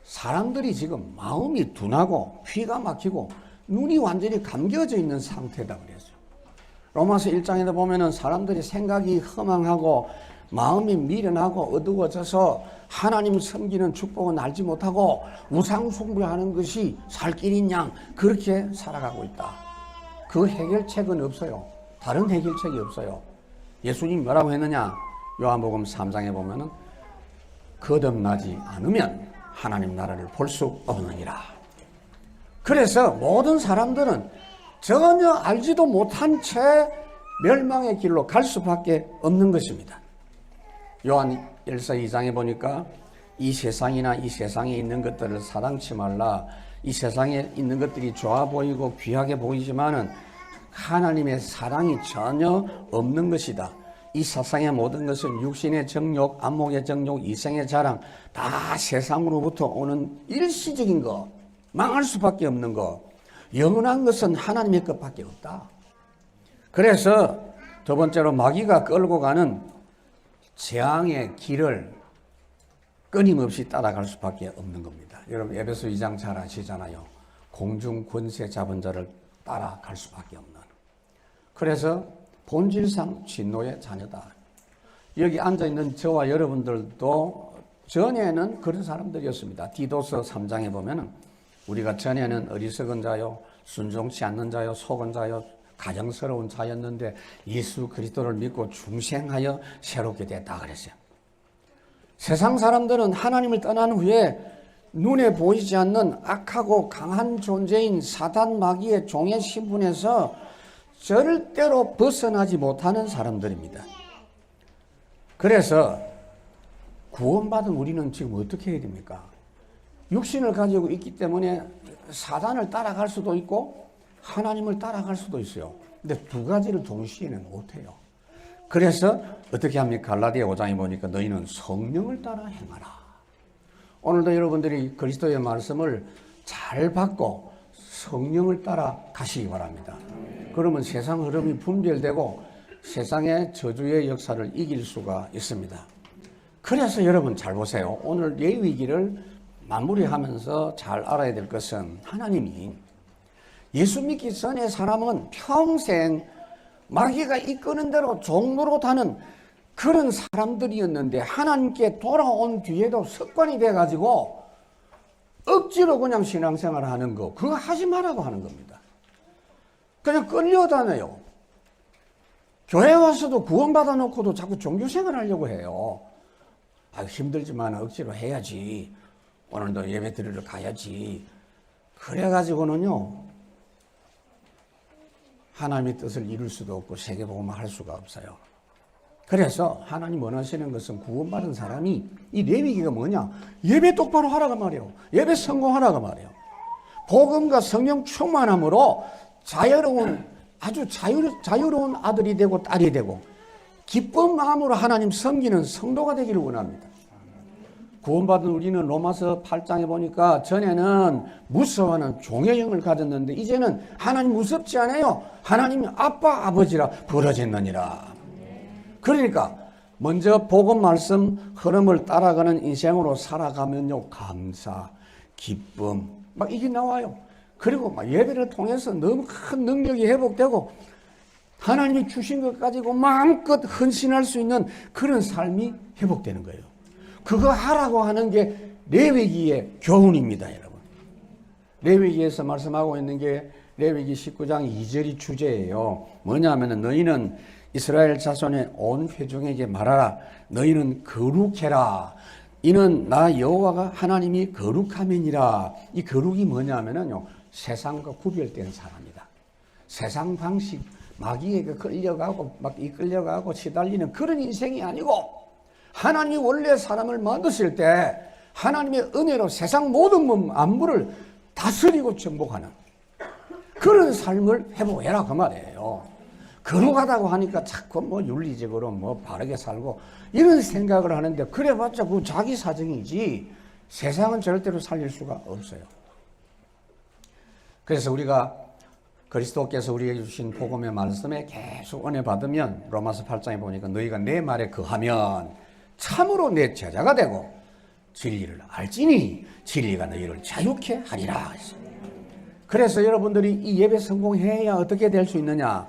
사람들이 지금 마음이 둔하고 귀가 막히고 눈이 완전히 감겨져 있는 상태다 그랬어요. 로마서 1장에도 보면은 사람들이 생각이 허망하고 마음이 미련하고 어두워져서 하나님 섬기는 축복은 알지 못하고 우상 숭배하는 것이 살 길인 양 그렇게 살아가고 있다. 그 해결책은 없어요. 다른 해결책이 없어요. 예수님 뭐라고 했느냐? 요한복음 3장에 보면은 거듭나지 않으면 하나님 나라를 볼 수 없느니라. 그래서 모든 사람들은 전혀 알지도 못한 채 멸망의 길로 갈 수밖에 없는 것입니다. 요한 1서 2장에 보니까 이 세상이나 이 세상에 있는 것들을 사랑치 말라. 이 세상에 있는 것들이 좋아 보이고 귀하게 보이지만은 하나님의 사랑이 전혀 없는 것이다. 이 세상의 모든 것은 육신의 정욕, 안목의 정욕, 이생의 자랑 다 세상으로부터 오는 일시적인 거, 망할 수밖에 없는 거, 영원한 것은 하나님의 것밖에 없다. 그래서 두 번째로 마귀가 끌고 가는 재앙의 길을 끊임없이 따라갈 수밖에 없는 겁니다. 여러분 에베소 2장 잘 아시잖아요. 공중 권세 잡은 자를 따라갈 수밖에 없는. 그래서 본질상 진노의 자녀다. 여기 앉아있는 저와 여러분들도 전에는 그런 사람들이었습니다. 디도서 3장에 보면은 우리가 전에는 어리석은 자요 순종치 않는 자요 속은 자요 가정스러운 자였는데 예수 그리스도를 믿고 중생하여 새롭게 됐다 그랬어요. 세상 사람들은 하나님을 떠난 후에 눈에 보이지 않는 악하고 강한 존재인 사단 마귀의 종의 신분에서 절대로 벗어나지 못하는 사람들입니다. 그래서 구원받은 우리는 지금 어떻게 해야 됩니까? 육신을 가지고 있기 때문에 사단을 따라갈 수도 있고 하나님을 따라갈 수도 있어요. 근데 두 가지를 동시에는 못해요. 그래서 어떻게 합니까? 갈라디아 5장에 보니까 너희는 성령을 따라 행하라. 오늘도 여러분들이 그리스도의 말씀을 잘 받고 성령을 따라 가시기 바랍니다. 그러면 세상 흐름이 분별되고 세상의 저주의 역사를 이길 수가 있습니다. 그래서 여러분 잘 보세요. 오늘 레위기를 마무리하면서 잘 알아야 될 것은 하나님이 예수 믿기 전에 사람은 평생 마귀가 이끄는 대로 종노릇하는 그런 사람들이었는데 하나님께 돌아온 뒤에도 습관이 돼가지고 억지로 그냥 신앙생활을 하는 거, 그거 하지 말라고 하는 겁니다. 그냥 끌려다녀요. 교회 와서도 구원받아 놓고도 자꾸 종교생활 하려고 해요. 힘들지만 억지로 해야지. 오늘도 예배 드리러 가야지. 그래가지고는요, 하나님의 뜻을 이룰 수도 없고 세계복음을 할 수가 없어요. 그래서 하나님 원하시는 것은 구원받은 사람이 이 레위기가 뭐냐? 예배 똑바로 하라고 말이에요. 예배 성공하라고 말이에요. 복음과 성령 충만함으로 아주 자유로운 아들이 되고 딸이 되고 기쁜 마음으로 하나님 섬기는 성도가 되기를 원합니다. 구원받은 우리는 로마서 8장에 보니까 전에는 무서워하는 종의 영을 가졌는데 이제는 하나님 무섭지 않아요. 하나님이 아빠 아버지라 부르짖느니라. 그러니까 먼저 복음 말씀 흐름을 따라가는 인생으로 살아가면요, 감사, 기쁨 막 이게 나와요. 그리고 막 예배를 통해서 너무 큰 능력이 회복되고 하나님이 주신 것 가지고 마음껏 헌신할 수 있는 그런 삶이 회복되는 거예요. 그거 하라고 하는 게 레위기의 교훈입니다, 여러분. 레위기에서 말씀하고 있는 게 레위기 19장 2절이 주제예요. 뭐냐면은 너희는 이스라엘 자손의 온 회중에게 말하라. 너희는 거룩해라. 이는 나 여호와가 하나님이 거룩함이니라. 이 거룩이 뭐냐면은요, 세상과 구별된 사람이다. 세상 방식, 마귀에게 끌려가고 막 이끌려가고 시달리는 그런 인생이 아니고 하나님이 원래 사람을 만드실 때 하나님의 은혜로 세상 모든 만물을 다스리고 정복하는 그런 삶을 회복해라 그 말이에요. 거룩하다고 하니까 자꾸 뭐 윤리적으로 뭐 바르게 살고 이런 생각을 하는데 그래봤자 그 자기 사정이지 세상은 절대로 살릴 수가 없어요. 그래서 우리가 그리스도께서 우리에게 주신 복음의 말씀에 계속 은혜 받으면 로마서 8장에 보니까 너희가 내 말에 거하면 참으로 내 제자가 되고 진리를 알지니 진리가 너희를 자유케 하리라. 그래서 여러분들이 이 예배 성공해야 어떻게 될 수 있느냐?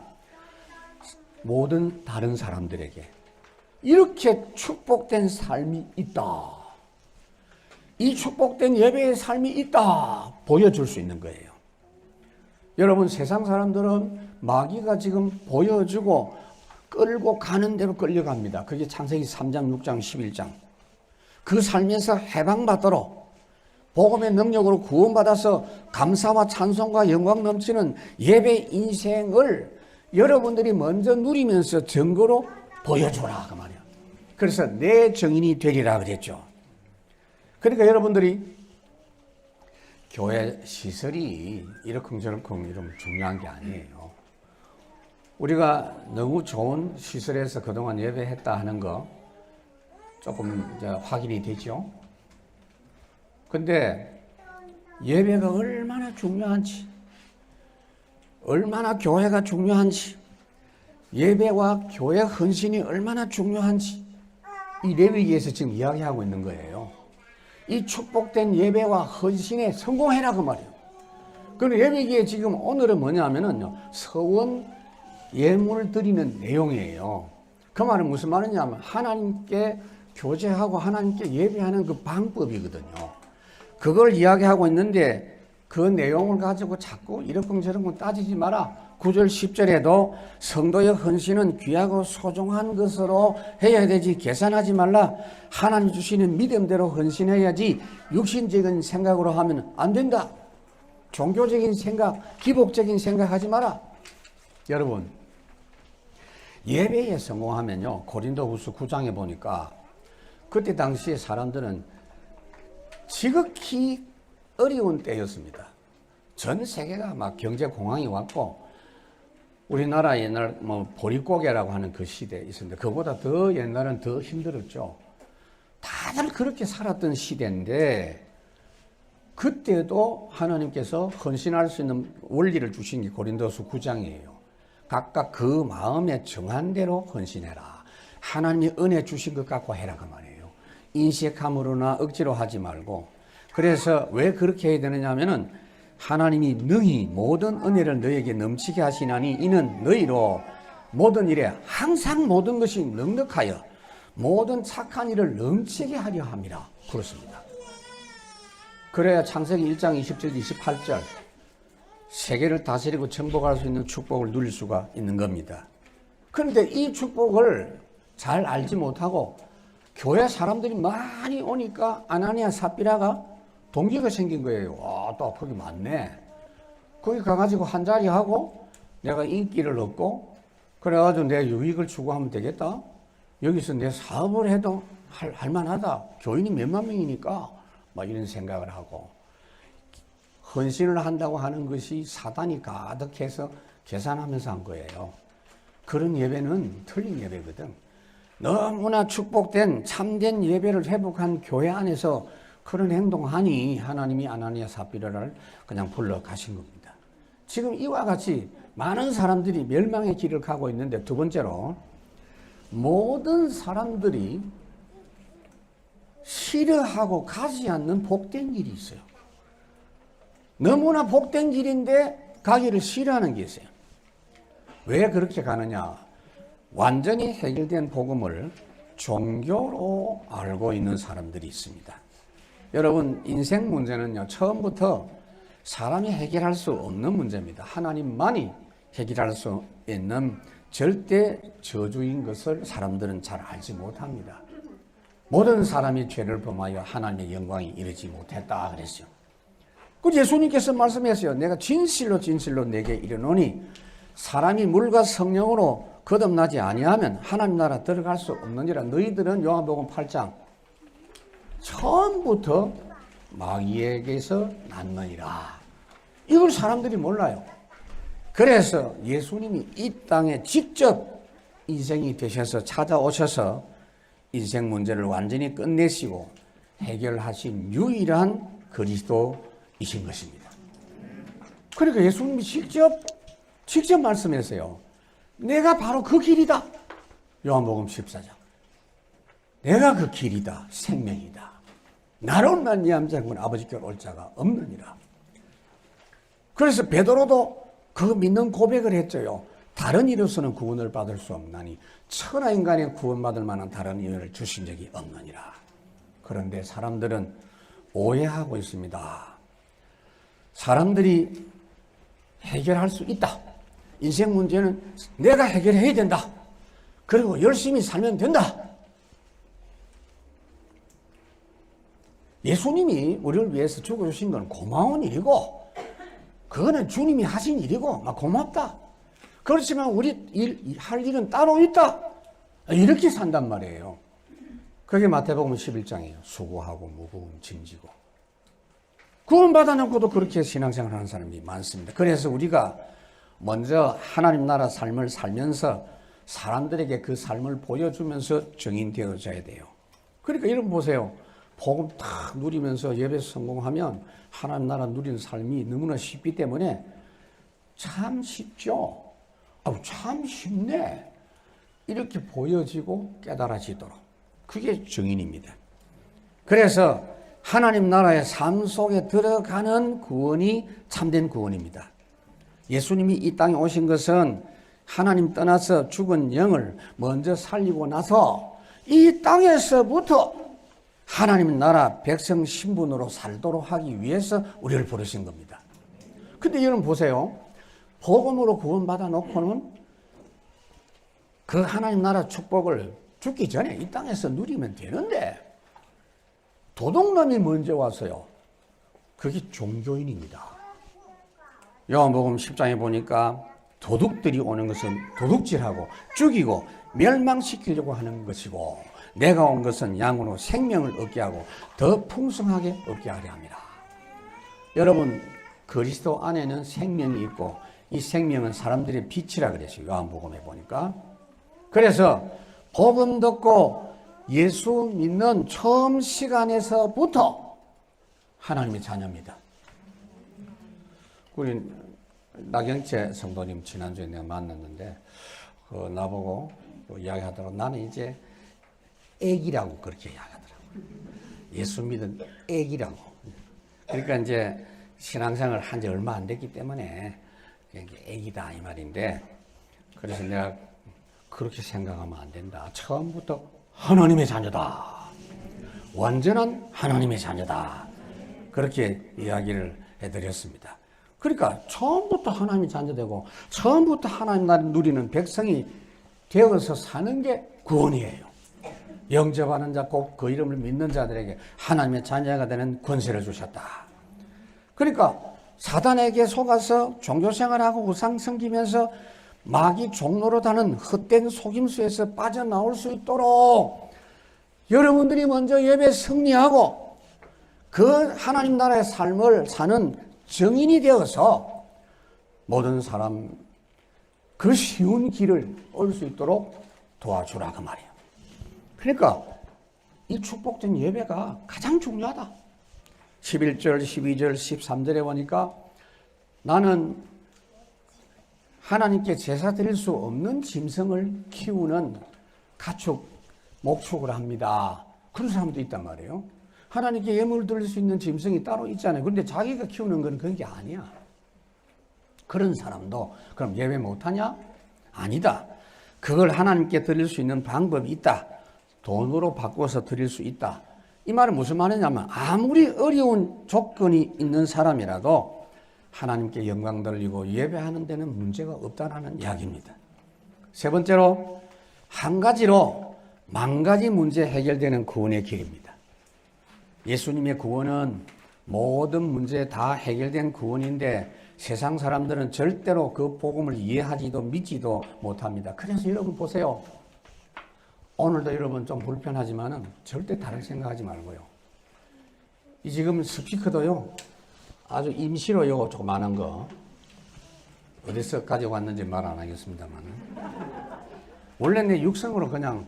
모든 다른 사람들에게 이렇게 축복된 삶이 있다. 이 축복된 예배의 삶이 있다. 보여줄 수 있는 거예요. 여러분 세상 사람들은 마귀가 지금 보여주고 끌고 가는 대로 끌려갑니다. 그게 창세기 3장, 6장, 11장. 그 삶에서 해방받도록 복음의 능력으로 구원받아서 감사와 찬송과 영광 넘치는 예배 인생을 여러분들이 먼저 누리면서 증거로 보여줘라 그 말이야. 그래서 내 증인이 되리라 그랬죠. 그러니까 여러분들이 교회 시설이 이러쿵저러쿵 이러면 중요한 게 아니에요. 우리가 너무 좋은 시설에서 그동안 예배했다 하는 거 조금 이제 확인이 되죠. 근데 예배가 얼마나 중요한지, 얼마나 교회가 중요한지, 예배와 교회 헌신이 얼마나 중요한지 이 레위기에서 지금 이야기하고 있는 거예요. 이 축복된 예배와 헌신에 성공해라 그 말이에요. 그럼 레위기에 지금 오늘은 뭐냐면은요, 서원 예물을 드리는 내용이에요. 그 말은 무슨 말이냐면 하나님께 교제하고 하나님께 예배하는 그 방법이거든요. 그걸 이야기하고 있는데 그 내용을 가지고 자꾸 이런쿵저런쿵 따지지 마라. 9절 10절에도 성도의 헌신은 귀하고 소중한 것으로 해야 되지 계산하지 말라. 하나님 주시는 믿음대로 헌신해야지 육신적인 생각으로 하면 안 된다. 종교적인 생각, 기복적인 생각하지 마라. 여러분, 예배에 성공하면요, 고린도후서 9장에 보니까 그때 당시에 사람들은 지극히 어려운 때였습니다. 전 세계가 막 경제 공황이 왔고, 우리나라 옛날 보릿고개라고 하는 그 시대에 있었는데, 그보다 더 옛날은 더 힘들었죠. 다들 그렇게 살았던 시대인데, 그때도 하나님께서 헌신할 수 있는 원리를 주신 게 고린도서 9장이에요. 각각 그 마음에 정한 대로 헌신해라. 하나님이 은혜 주신 것 갖고 해라 그 말이에요. 인색함으로나 억지로 하지 말고. 그래서 왜 그렇게 해야 되느냐 하면은 하나님이 능히 모든 은혜를 너에게 넘치게 하시나니 이는 너희로 모든 일에 항상 모든 것이 넉넉하여 모든 착한 일을 넘치게 하려 함이라. 그렇습니다. 그래야 창세기 1장 20절 28절 세계를 다스리고 정복할 수 있는 축복을 누릴 수가 있는 겁니다. 그런데 이 축복을 잘 알지 못하고 교회 사람들이 많이 오니까 아나니아 삽비라가 동기가 생긴 거예요. 와, 또 거기 많네. 거기 가가지고 한 자리 하고 내가 인기를 얻고 그래가지고 내 유익을 추구하면 되겠다. 여기서 내 사업을 해도 할만하다. 교인이 몇만 명이니까 막 이런 생각을 하고 헌신을 한다고 하는 것이 사단이 가득해서 계산하면서 한 거예요. 그런 예배는 틀린 예배거든. 너무나 축복된 참된 예배를 회복한 교회 안에서 그런 행동하니 하나님이 아나니아 삽비라를 그냥 불러 가신 겁니다. 지금 이와 같이 많은 사람들이 멸망의 길을 가고 있는데, 두 번째로 모든 사람들이 싫어하고 가지 않는 복된 길이 있어요. 너무나 복된 길인데 가기를 싫어하는 게 있어요. 왜 그렇게 가느냐? 완전히 해결된 복음을 종교로 알고 있는 사람들이 있습니다. 여러분, 인생 문제는요, 처음부터 사람이 해결할 수 없는 문제입니다. 하나님만이 해결할 수 있는 절대 저주인 것을 사람들은 잘 알지 못합니다. 모든 사람이 죄를 범하여 하나님의 영광이 이르지 못했다 그랬어요. 그 예수님께서 말씀하셨어요. 내가 진실로 진실로 내게 이르노니 사람이 물과 성령으로 거듭나지 아니하면 하나님 나라 들어갈 수 없느니라. 너희들은 요한복음 8장 처음부터 마귀에게서 났느니라. 이걸 사람들이 몰라요. 그래서 예수님이 이 땅에 직접 인생이 되셔서 찾아오셔서 인생 문제를 완전히 끝내시고 해결하신 유일한 그리스도이신 것입니다. 그러니까 예수님이 직접 말씀하세요. 내가 바로 그 길이다. 요한복음 14장. 내가 그 길이다. 생명이다. 나로 말미암지 않고는 아버지께로 올 자가 없느니라. 그래서 베드로도 그 믿는 고백을 했죠요. 다른 이로서는 구원을 받을 수 없나니 천하 인간의 구원받을 만한 다른 이유를 주신 적이 없느니라. 그런데 사람들은 오해하고 있습니다. 사람들이 해결할 수 있다. 인생 문제는 내가 해결해야 된다. 그리고 열심히 살면 된다. 예수님이 우리를 위해서 죽어주신 건 고마운 일이고 그거는 주님이 하신 일이고 막 고맙다. 그렇지만 우리 할 일은 따로 있다. 이렇게 산단 말이에요. 그게 마태복음 11장이에요. 수고하고 무거운 짐지고. 구원받아놓고도 그렇게 신앙생활 하는 사람이 많습니다. 그래서 우리가 먼저 하나님 나라 삶을 살면서 사람들에게 그 삶을 보여주면서 증인되어져야 돼요. 그러니까 이런 보세요. 복음 딱 누리면서 예배 성공하면 하나님 나라 누리는 삶이 너무나 쉽기 때문에 참 쉽죠. 참 쉽네. 이렇게 보여지고 깨달아지도록. 그게 증인입니다. 그래서 하나님 나라의 삶 속에 들어가는 구원이 참된 구원입니다. 예수님이 이 땅에 오신 것은 하나님 떠나서 죽은 영을 먼저 살리고 나서 이 땅에서부터 하나님 나라 백성 신분으로 살도록 하기 위해서 우리를 부르신 겁니다. 근데 여러분 보세요. 복음으로 구원받아 놓고는 그 하나님 나라 축복을 죽기 전에 이 땅에서 누리면 되는데 도둑놈이 먼저 왔어요. 그게 종교인입니다. 요한복음 10장에 보니까 도둑들이 오는 것은 도둑질하고 죽이고 멸망시키려고 하는 것이고 내가 온 것은 양으로 생명을 얻게 하고 더 풍성하게 얻게 하려 합니다. 여러분 그리스도 안에는 생명이 있고 이 생명은 사람들의 빛이라 그랬어요. 요한복음에 보니까. 그래서 복음 듣고 예수 믿는 처음 시간에서부터 하나님의 자녀입니다. 우리 나경채 성도님 지난주에 내가 만났는데 나보고 이야기하더라고. 나는 이제 애기라고 그렇게 이야기하더라고요. 예수 믿은 애기라고. 그러니까 이제 신앙생활을 한 지 얼마 안 됐기 때문에 애기다 이 말인데, 그래서 내가 그렇게 생각하면 안 된다. 처음부터 하나님의 자녀다. 완전한 하나님의 자녀다. 그렇게 이야기를 해드렸습니다. 그러니까 처음부터 하나님의 자녀되고 처음부터 하나님 나라를 누리는 백성이 되어서 사는 게 구원이에요. 영접하는 자, 곧 그 이름을 믿는 자들에게 하나님의 자녀가 되는 권세를 주셨다. 그러니까 사단에게 속아서 종교생활하고 우상 섬기면서 마귀 종로로 다는 헛된 속임수에서 빠져나올 수 있도록 여러분들이 먼저 예배 승리하고 그 하나님 나라의 삶을 사는 정인이 되어서 모든 사람 그 쉬운 길을 올 수 있도록 도와주라 그 말이에요. 그러니까 이 축복된 예배가 가장 중요하다. 11절, 12절, 13절에 보니까 나는 하나님께 제사 드릴 수 없는 짐승을 키우는 가축, 목축을 합니다. 그런 사람도 있단 말이에요. 하나님께 예물 드릴 수 있는 짐승이 따로 있잖아요. 그런데 자기가 키우는 건 그런 게 아니야. 그런 사람도 그럼 예배 못하냐? 아니다. 그걸 하나님께 드릴 수 있는 방법이 있다. 돈으로 바꿔서 드릴 수 있다. 이 말은 무슨 말이냐면 아무리 어려운 조건이 있는 사람이라도 하나님께 영광 돌리고 예배하는 데는 문제가 없다는 이야기입니다. 세 번째로 한 가지로 만 가지 문제 해결되는 구원의 길입니다. 예수님의 구원은 모든 문제 다 해결된 구원인데 세상 사람들은 절대로 그 복음을 이해하지도 믿지도 못합니다. 그래서 여러분 보세요. 오늘도 여러분 좀 불편하지만은 절대 다른 생각하지 말고요. 이 지금 스피커도요. 아주 임시로 요거 조그만한 거 어디서 가져왔는지 말 안 하겠습니다만은 원래 내 육성으로 그냥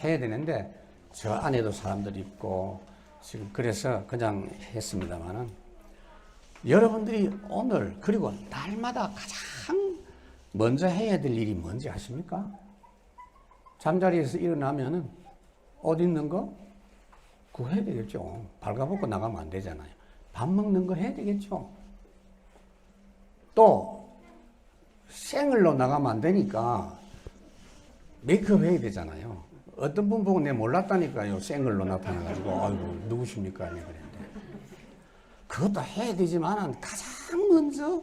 해야 되는데 저 안에도 사람들이 있고 지금 그래서 그냥 했습니다만은 여러분들이 오늘 그리고 날마다 가장 먼저 해야 될 일이 뭔지 아십니까? 잠자리에서 일어나면은 어디 있는 거? 그거 해야 되겠죠. 발가벗고 나가면 안 되잖아요. 밥 먹는 거 해야 되겠죠. 또 생얼로 나가면 안 되니까 메이크업 해야 되잖아요. 어떤 분 보고 내가 몰랐다니까요. 생얼로 나타나가지고 아이고 누구십니까? 그랬는데 그것도 해야 되지만 가장 먼저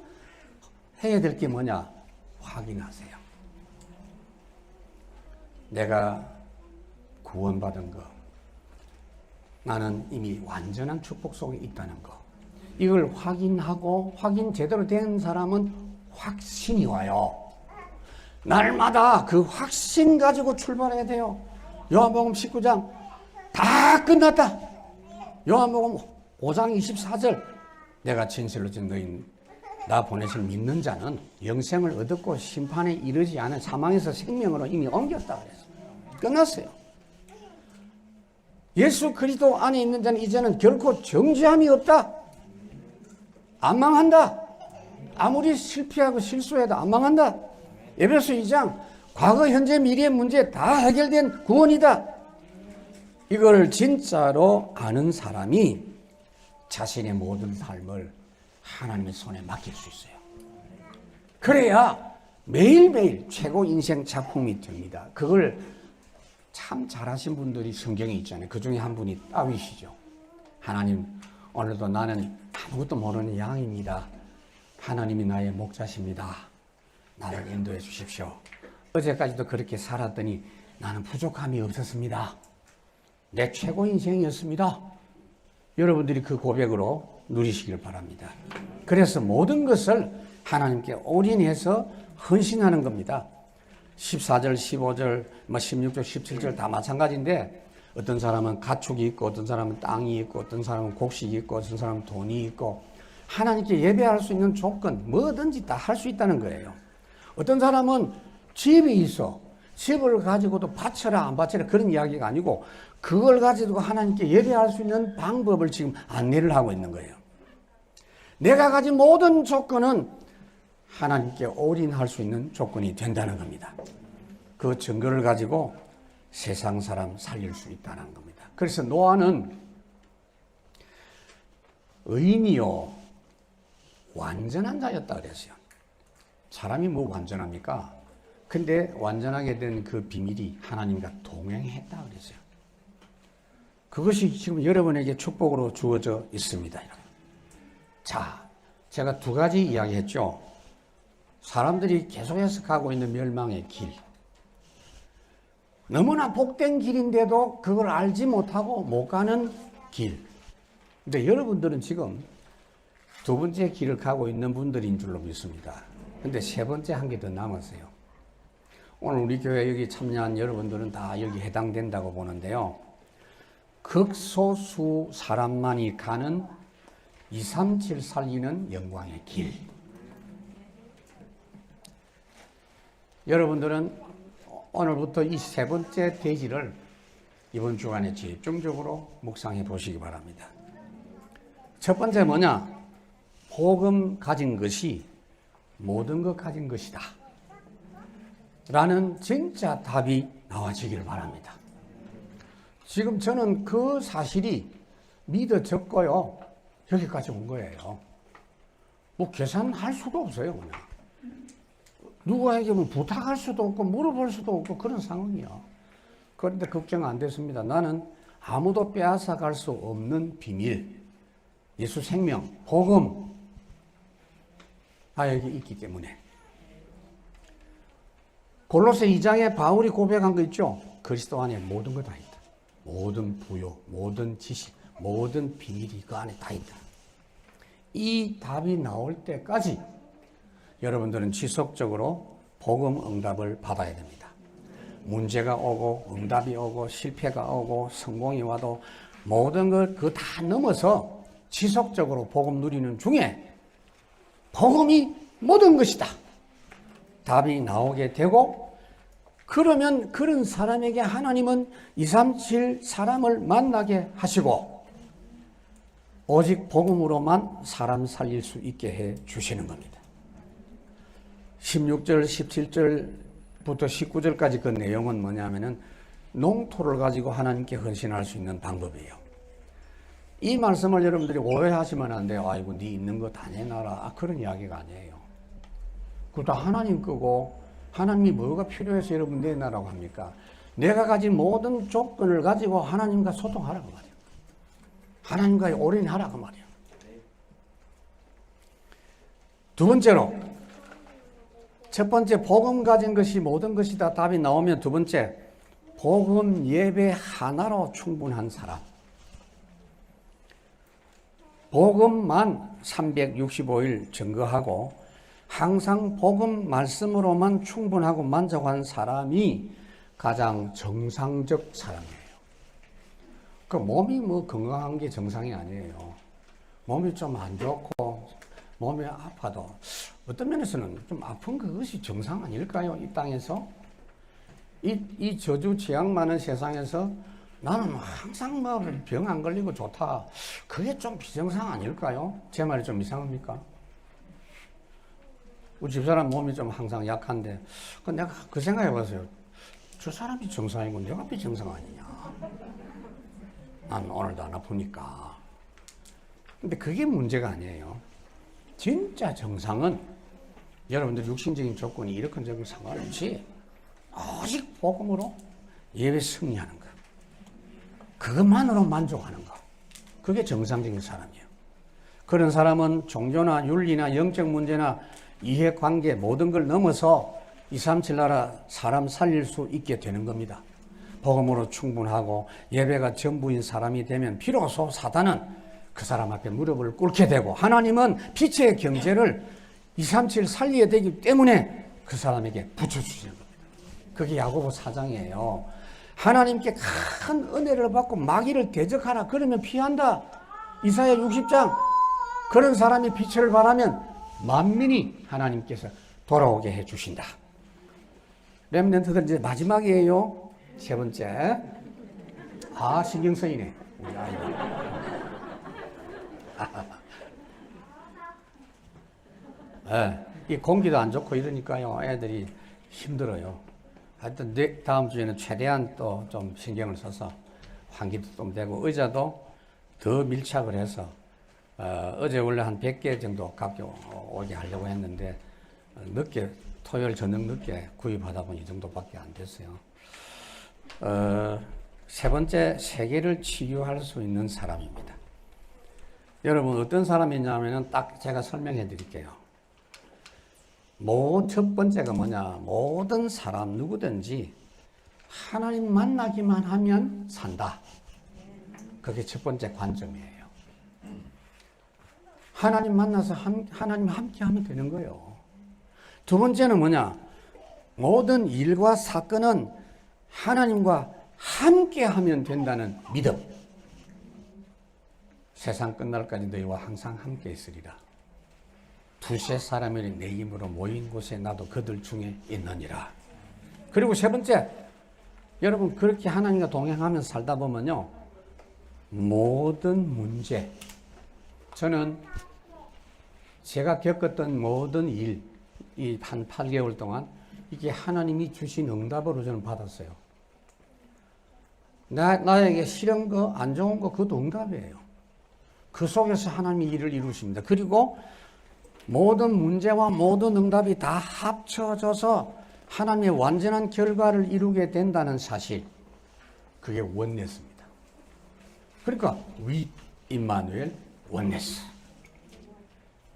해야 될 게 뭐냐? 확인하세요. 내가 구원받은 거, 나는 이미 완전한 축복 속에 있다는 거, 이걸 확인하고 확인 제대로 된 사람은 확신이 와요. 날마다 그 확신 가지고 출발해야 돼요. 요한복음 19장 다 끝났다. 요한복음 5장 24절 내가 진실로 진 너희 나 보내신 믿는 자는 영생을 얻었고 심판에 이르지 않은 사망에서 생명으로 이미 옮겼다 그랬어요. 끝났어요. 예수 그리스도 안에 있는 자는 이제는 결코 정죄함이 없다. 안 망한다. 아무리 실패하고 실수해도 안 망한다. 에베소 2장 과거 현재 미래의 문제 다 해결된 구원이다. 이걸 진짜로 아는 사람이 자신의 모든 삶을 하나님의 손에 맡길 수 있어요. 그래야 매일매일 최고 인생 작품이 됩니다. 그걸 참 잘하신 분들이 성경에 있잖아요. 그 중에 한 분이 다윗이죠. 하나님 오늘도 나는 아무것도 모르는 양입니다. 하나님이 나의 목자십니다. 나를 인도해 주십시오. 어제까지도 그렇게 살았더니 나는 부족함이 없었습니다. 내 최고 인생이었습니다. 여러분들이 그 고백으로 누리시길 바랍니다. 그래서 모든 것을 하나님께 올인해서 헌신하는 겁니다. 14절, 15절, 16절, 17절 다 마찬가지인데 어떤 사람은 가축이 있고 어떤 사람은 땅이 있고 어떤 사람은 곡식이 있고 어떤 사람은 돈이 있고 하나님께 예배할 수 있는 조건 뭐든지 다 할 수 있다는 거예요. 어떤 사람은 집이 있어. 집을 가지고도 바쳐라 안 바쳐라 그런 이야기가 아니고 그걸 가지고 하나님께 예배할 수 있는 방법을 지금 안내를 하고 있는 거예요. 내가 가진 모든 조건은 하나님께 올인할 수 있는 조건이 된다는 겁니다. 그 증거를 가지고 세상 사람 살릴 수 있다는 겁니다. 그래서 노아는 의인이요 완전한 자였다 그랬어요. 사람이 뭐 완전합니까? 근데 완전하게 된 그 비밀이 하나님과 동행했다 그랬어요. 그것이 지금 여러분에게 축복으로 주어져 있습니다. 자, 제가 두 가지 이야기했죠. 사람들이 계속해서 가고 있는 멸망의 길. 너무나 복된 길인데도 그걸 알지 못하고 못 가는 길. 근데 여러분들은 지금 두 번째 길을 가고 있는 분들인 줄로 믿습니다. 근데 세 번째 한 개 더 남았어요. 오늘 우리 교회 여기 참여한 여러분들은 다 여기 해당된다고 보는데요. 극소수 사람만이 가는 237 살리는 영광의 길. 여러분들은 오늘부터 이 세 번째 페이지를 이번 주간에 집중적으로 묵상해 보시기 바랍니다. 첫 번째 뭐냐? 복음 가진 것이 모든 것 가진 것이다. 라는 진짜 답이 나와지기를 바랍니다. 지금 저는 그 사실이 믿어졌고요. 여기까지 온 거예요. 뭐 계산할 수도 없어요. 그냥. 누구에게 뭐 부탁할 수도 없고 물어볼 수도 없고 그런 상황이야. 그런데 걱정 안 됐습니다. 나는 아무도 빼앗아 갈 수 없는 비밀, 예수 생명, 복음 나에게 있기 때문에. 골로새 2장에 바울이 고백한 거 있죠. 그리스도 안에 모든 거 다 있다. 모든 부요, 모든 지식, 모든 비밀이 그 안에 다 있다. 이 답이 나올 때까지 여러분들은 지속적으로 복음 응답을 받아야 됩니다. 문제가 오고 응답이 오고 실패가 오고 성공이 와도 모든 걸 그 다 넘어서 지속적으로 복음 누리는 중에 복음이 모든 것이다. 답이 나오게 되고 그러면 그런 사람에게 하나님은 237 사람을 만나게 하시고 오직 복음으로만 사람 살릴 수 있게 해 주시는 겁니다. 16절, 17절부터 19절까지 그 내용은 뭐냐면은 농토를 가지고 하나님께 헌신할 수 있는 방법이에요. 이 말씀을 여러분들이 오해하시면 안 돼요. 아이고, 네 있는 거 다 내놔라. 그런 이야기가 아니에요. 그거 다 하나님 거고 하나님이 뭐가 필요해서 여러분 내놔라고 합니까? 내가 가진 모든 조건을 가지고 하나님과 소통하라고 말이에요. 하나님과 올인하라고 말이에요. 두 번째로 첫 번째 복음 가진 것이 모든 것이다 답이 나오면 두 번째 복음 예배 하나로 충분한 사람. 복음만 365일 증거하고 항상 복음 말씀으로만 충분하고 만족한 사람이 가장 정상적 사람이에요. 그 몸이 뭐 건강한 게 정상이 아니에요. 몸이 좀 안 좋고 몸이 아파도 어떤 면에서는 좀 아픈 그것이 정상 아닐까요? 이 땅에서 이 저주 재앙 많은 세상에서 나는 항상 뭐 병 안 걸리고 좋다. 그게 좀 비정상 아닐까요? 제 말이 좀 이상합니까? 우리 집사람 몸이 좀 항상 약한데 내가 그 생각해 봤어요. 저 사람이 정상이고 내가 비정상 아니냐. 난 오늘도 안 아프니까. 근데 그게 문제가 아니에요. 진짜 정상은 여러분들 육신적인 조건이 이렇건저건 상관없이 오직 복음으로 예배 승리하는 거. 그것만으로 만족하는 거. 그게 정상적인 사람이에요. 그런 사람은 종교나 윤리나 영적 문제나 이해관계 모든 걸 넘어서 237 나라 사람 살릴 수 있게 되는 겁니다. 복음으로 충분하고 예배가 전부인 사람이 되면 비로소 사단은 그 사람 앞에 무릎을 꿇게 되고, 하나님은 빛의 경제를 237 살려야 되기 때문에 그 사람에게 붙여주시는 겁니다. 그게 야고보 4장이에요. 하나님께 큰 은혜를 받고 마귀를 대적하라 그러면 피한다. 이사야 60장. 그런 사람이 빛을 발하면 만민이 하나님께서 돌아오게 해주신다. 렘넌트들 이제 마지막이에요. 세 번째. 신경 쓰이네. 우리 아이들. 이 공기도 안 좋고 이러니까요, 애들이 힘들어요. 하여튼 다음 주에는 최대한 또 좀 신경을 써서 환기도 좀 되고 의자도 더 밀착을 해서 어제 원래 한 100개 정도 갖고 오게 하려고 했는데 늦게 토요일 저녁 늦게 구입하다 보니 이 정도밖에 안 됐어요. 세 번째, 세계를 치유할 수 있는 사람입니다. 여러분 어떤 사람이냐면은 딱 제가 설명해 드릴게요. 첫 번째가 뭐냐? 모든 사람 누구든지 하나님 만나기만 하면 산다. 그게 첫 번째 관점이에요. 하나님 만나서 하나님 함께 하면 되는 거예요. 두 번째는 뭐냐? 모든 일과 사건은 하나님과 함께 하면 된다는 믿음. 세상 끝날까지 너희와 항상 함께 있으리라. 두세 사람이 내 힘으로 모인 곳에 나도 그들 중에 있느니라. 그리고 세 번째, 여러분 그렇게 하나님과 동행하면서 살다 보면요, 모든 문제, 저는 제가 겪었던 모든 일, 이 한 8개월 동안 이게 하나님이 주신 응답으로 저는 받았어요. 나에게 싫은 거, 안 좋은 거, 그것도 응답이에요. 그 속에서 하나님이 일을 이루십니다. 그리고 모든 문제와 모든 응답이 다 합쳐져서 하나님의 완전한 결과를 이루게 된다는 사실, 그게 원네스입니다. 그러니까 임마누엘 원네스,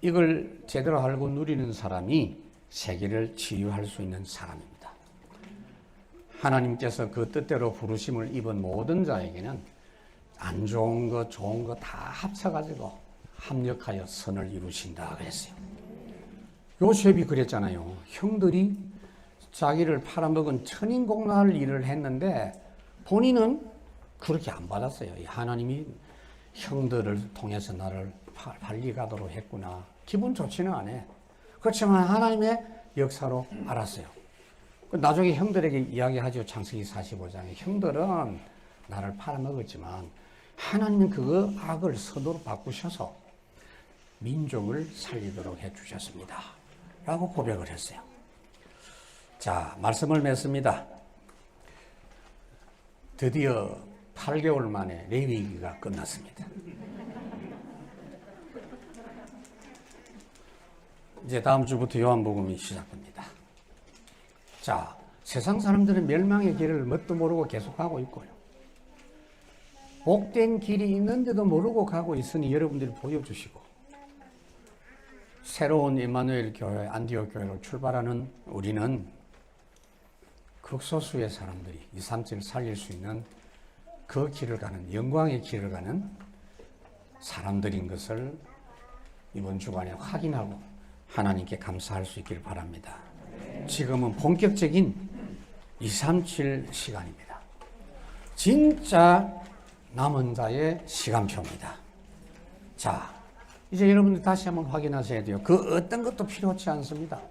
이걸 제대로 알고 누리는 사람이 세계를 치유할 수 있는 사람입니다. 하나님께서 그 뜻대로 부르심을 입은 모든 자에게는 안 좋은 거 좋은 거 다 합쳐가지고 합력하여 선을 이루신다 그랬어요. 요셉이 그랬잖아요. 형들이 자기를 팔아먹은 천인공날 일을 했는데 본인은 그렇게 안 받았어요. 하나님이 형들을 통해서 나를 발리가도록 했구나. 기분 좋지는 않아. 그렇지만 하나님의 역사로 알았어요. 나중에 형들에게 이야기하죠. 창세기 45장에 형들은 나를 팔아먹었지만 하나님은 그 악을 선으로 바꾸셔서 민족을 살리도록 해주셨습니다 라고 고백을 했어요. 자, 말씀을 맺습니다. 드디어 8개월 만에 레위기가 끝났습니다. 이제 다음 주부터 요한복음이 시작됩니다. 자, 세상 사람들은 멸망의 길을 뭣도 모르고 계속하고 있고요. 복된 길이 있는데도 모르고 가고 있으니 여러분들이 보여주시고, 새로운 임마누엘 교회, 안디옥 교회로 출발하는 우리는 극소수의 사람들이 237을 살릴 수 있는 그 길을 가는, 영광의 길을 가는 사람들인 것을 이번 주간에 확인하고 하나님께 감사할 수 있기를 바랍니다. 지금은 본격적인 237 시간입니다. 진짜 남은 자의 시간표입니다. 자, 이제 여러분들 다시 한번 확인하셔야 돼요. 그 어떤 것도 필요치 않습니다.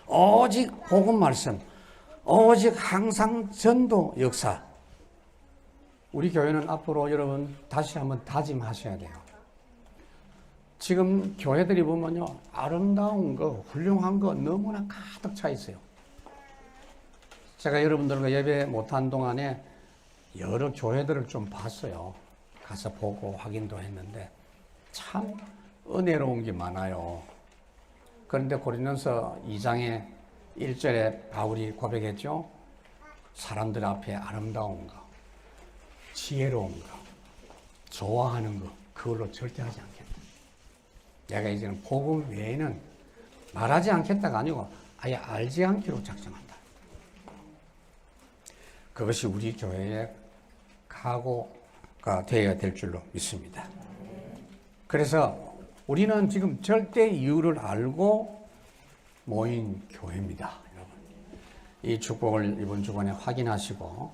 오직 복음 말씀, 오직 항상 전도 역사. 우리 교회는 앞으로 여러분 다시 한번 다짐하셔야 돼요. 지금 교회들이 보면요, 아름다운 거, 훌륭한 거 너무나 가득 차 있어요. 제가 여러분들과 예배 못한 동안에 여러 교회들을 좀 봤어요. 가서 보고 확인도 했는데 참 은혜로운 게 많아요. 그런데 고린도서 2장의 1절에 바울이 고백했죠. 사람들 앞에 아름다운 거, 지혜로운 거, 좋아하는 거, 그걸로 절대 하지 않겠다. 내가 이제는 복음 외에는 말하지 않겠다가 아니고 아예 알지 않기로 작정한다. 그것이 우리 교회의 각오가 되어야 될 줄로 믿습니다. 그래서 우리는 지금 절대 이유를 알고 모인 교회입니다. 여러분, 이 축복을 이번 주간에 확인하시고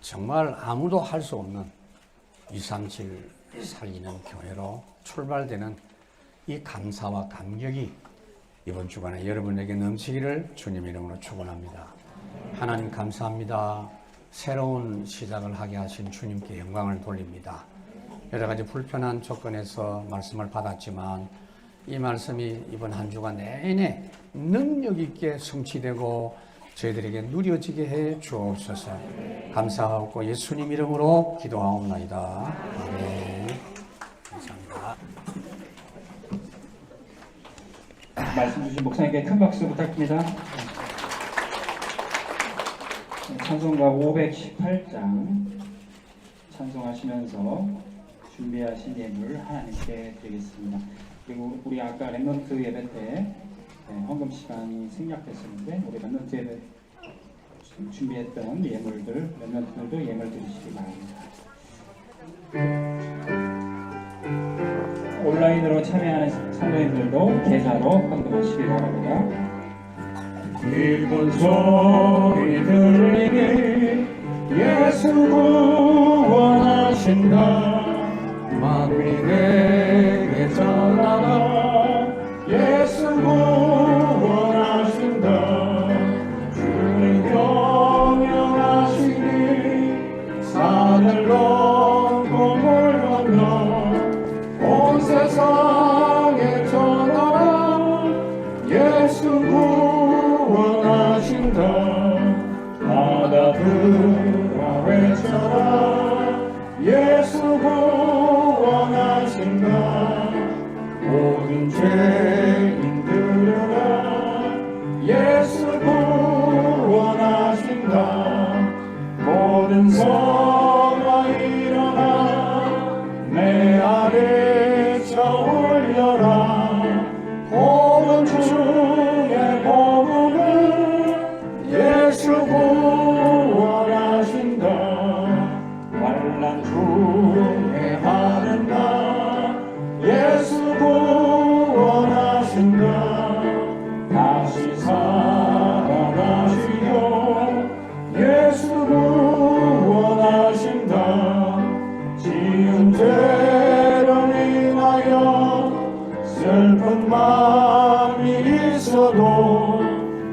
정말 아무도 할 수 없는 237 살리는 교회로 출발되는 이 감사와 감격이 이번 주간에 여러분에게 넘치기를 주님 이름으로 축원합니다. 하나님 감사합니다. 새로운 시작을 하게 하신 주님께 영광을 돌립니다. 여러 가지 불편한 조건에서 말씀을 받았지만 이 말씀이 이번 한 주간 내내 능력 있게 성취되고 저희들에게 누려지게 해 주옵소서. 감사하고 예수님 이름으로 기도하옵나이다. 아멘. 감사합니다. 말씀 주신 목사님께 큰 박수 부탁드립니다. 찬송가 518장 찬송하시면서 준비하신 예물 하나님께 드리겠습니다. 그리고 우리 아까 랩넌트 예배 때 헌금 시간이 생략됐었는데 우리 랩넌트 예배 준비했던 예물들 랩넌트들도 예물 드리시기 바랍니다. 온라인으로 참여하는 성도님들도 계좌로 헌금하시기 바랍니다. 기쁜 소리 들리니 예수 구원하신다. 만민에게 전하라. 예수 구원하신다. 주님 경영하시니 산을로 공을 건너 온 세상에 전하라. 예수 구원하신다. 바다들아 외쳐라. 예수 구원하신다. 모든 죄인들아 예수 구원하신다. 모든 성아 일어나 내 아래 쳐 올려라. 복음 중에 복음은 예수 구원하신다. 환난 중에 하는 나 예수 구원하신다. 다시 살아나시고 예수 구원하신다. 지은 죄로 인하여 슬픈 마음이 있어도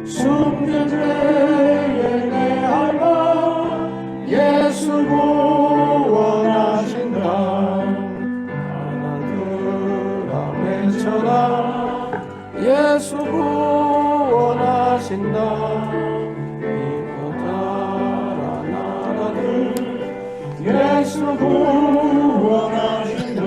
숨긴 죄에 내 할망 예수 구원하신다. 하나들아 외쳐라. 예수 구원하신다. 이곳 따라 나라들 예수 구원하신다.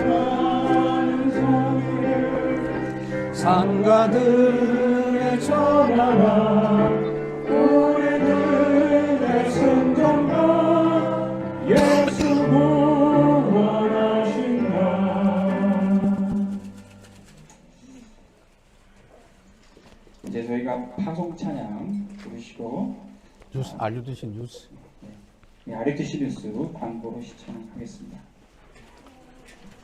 많은 소리를 상가들에 전하라. 우리들의 순종과 예수 구원하신다. 이제 저희가 파송 찬양 부르시고 뉴스 알려주신 뉴스. RTC 뉴스 광고로 시청하겠습니다.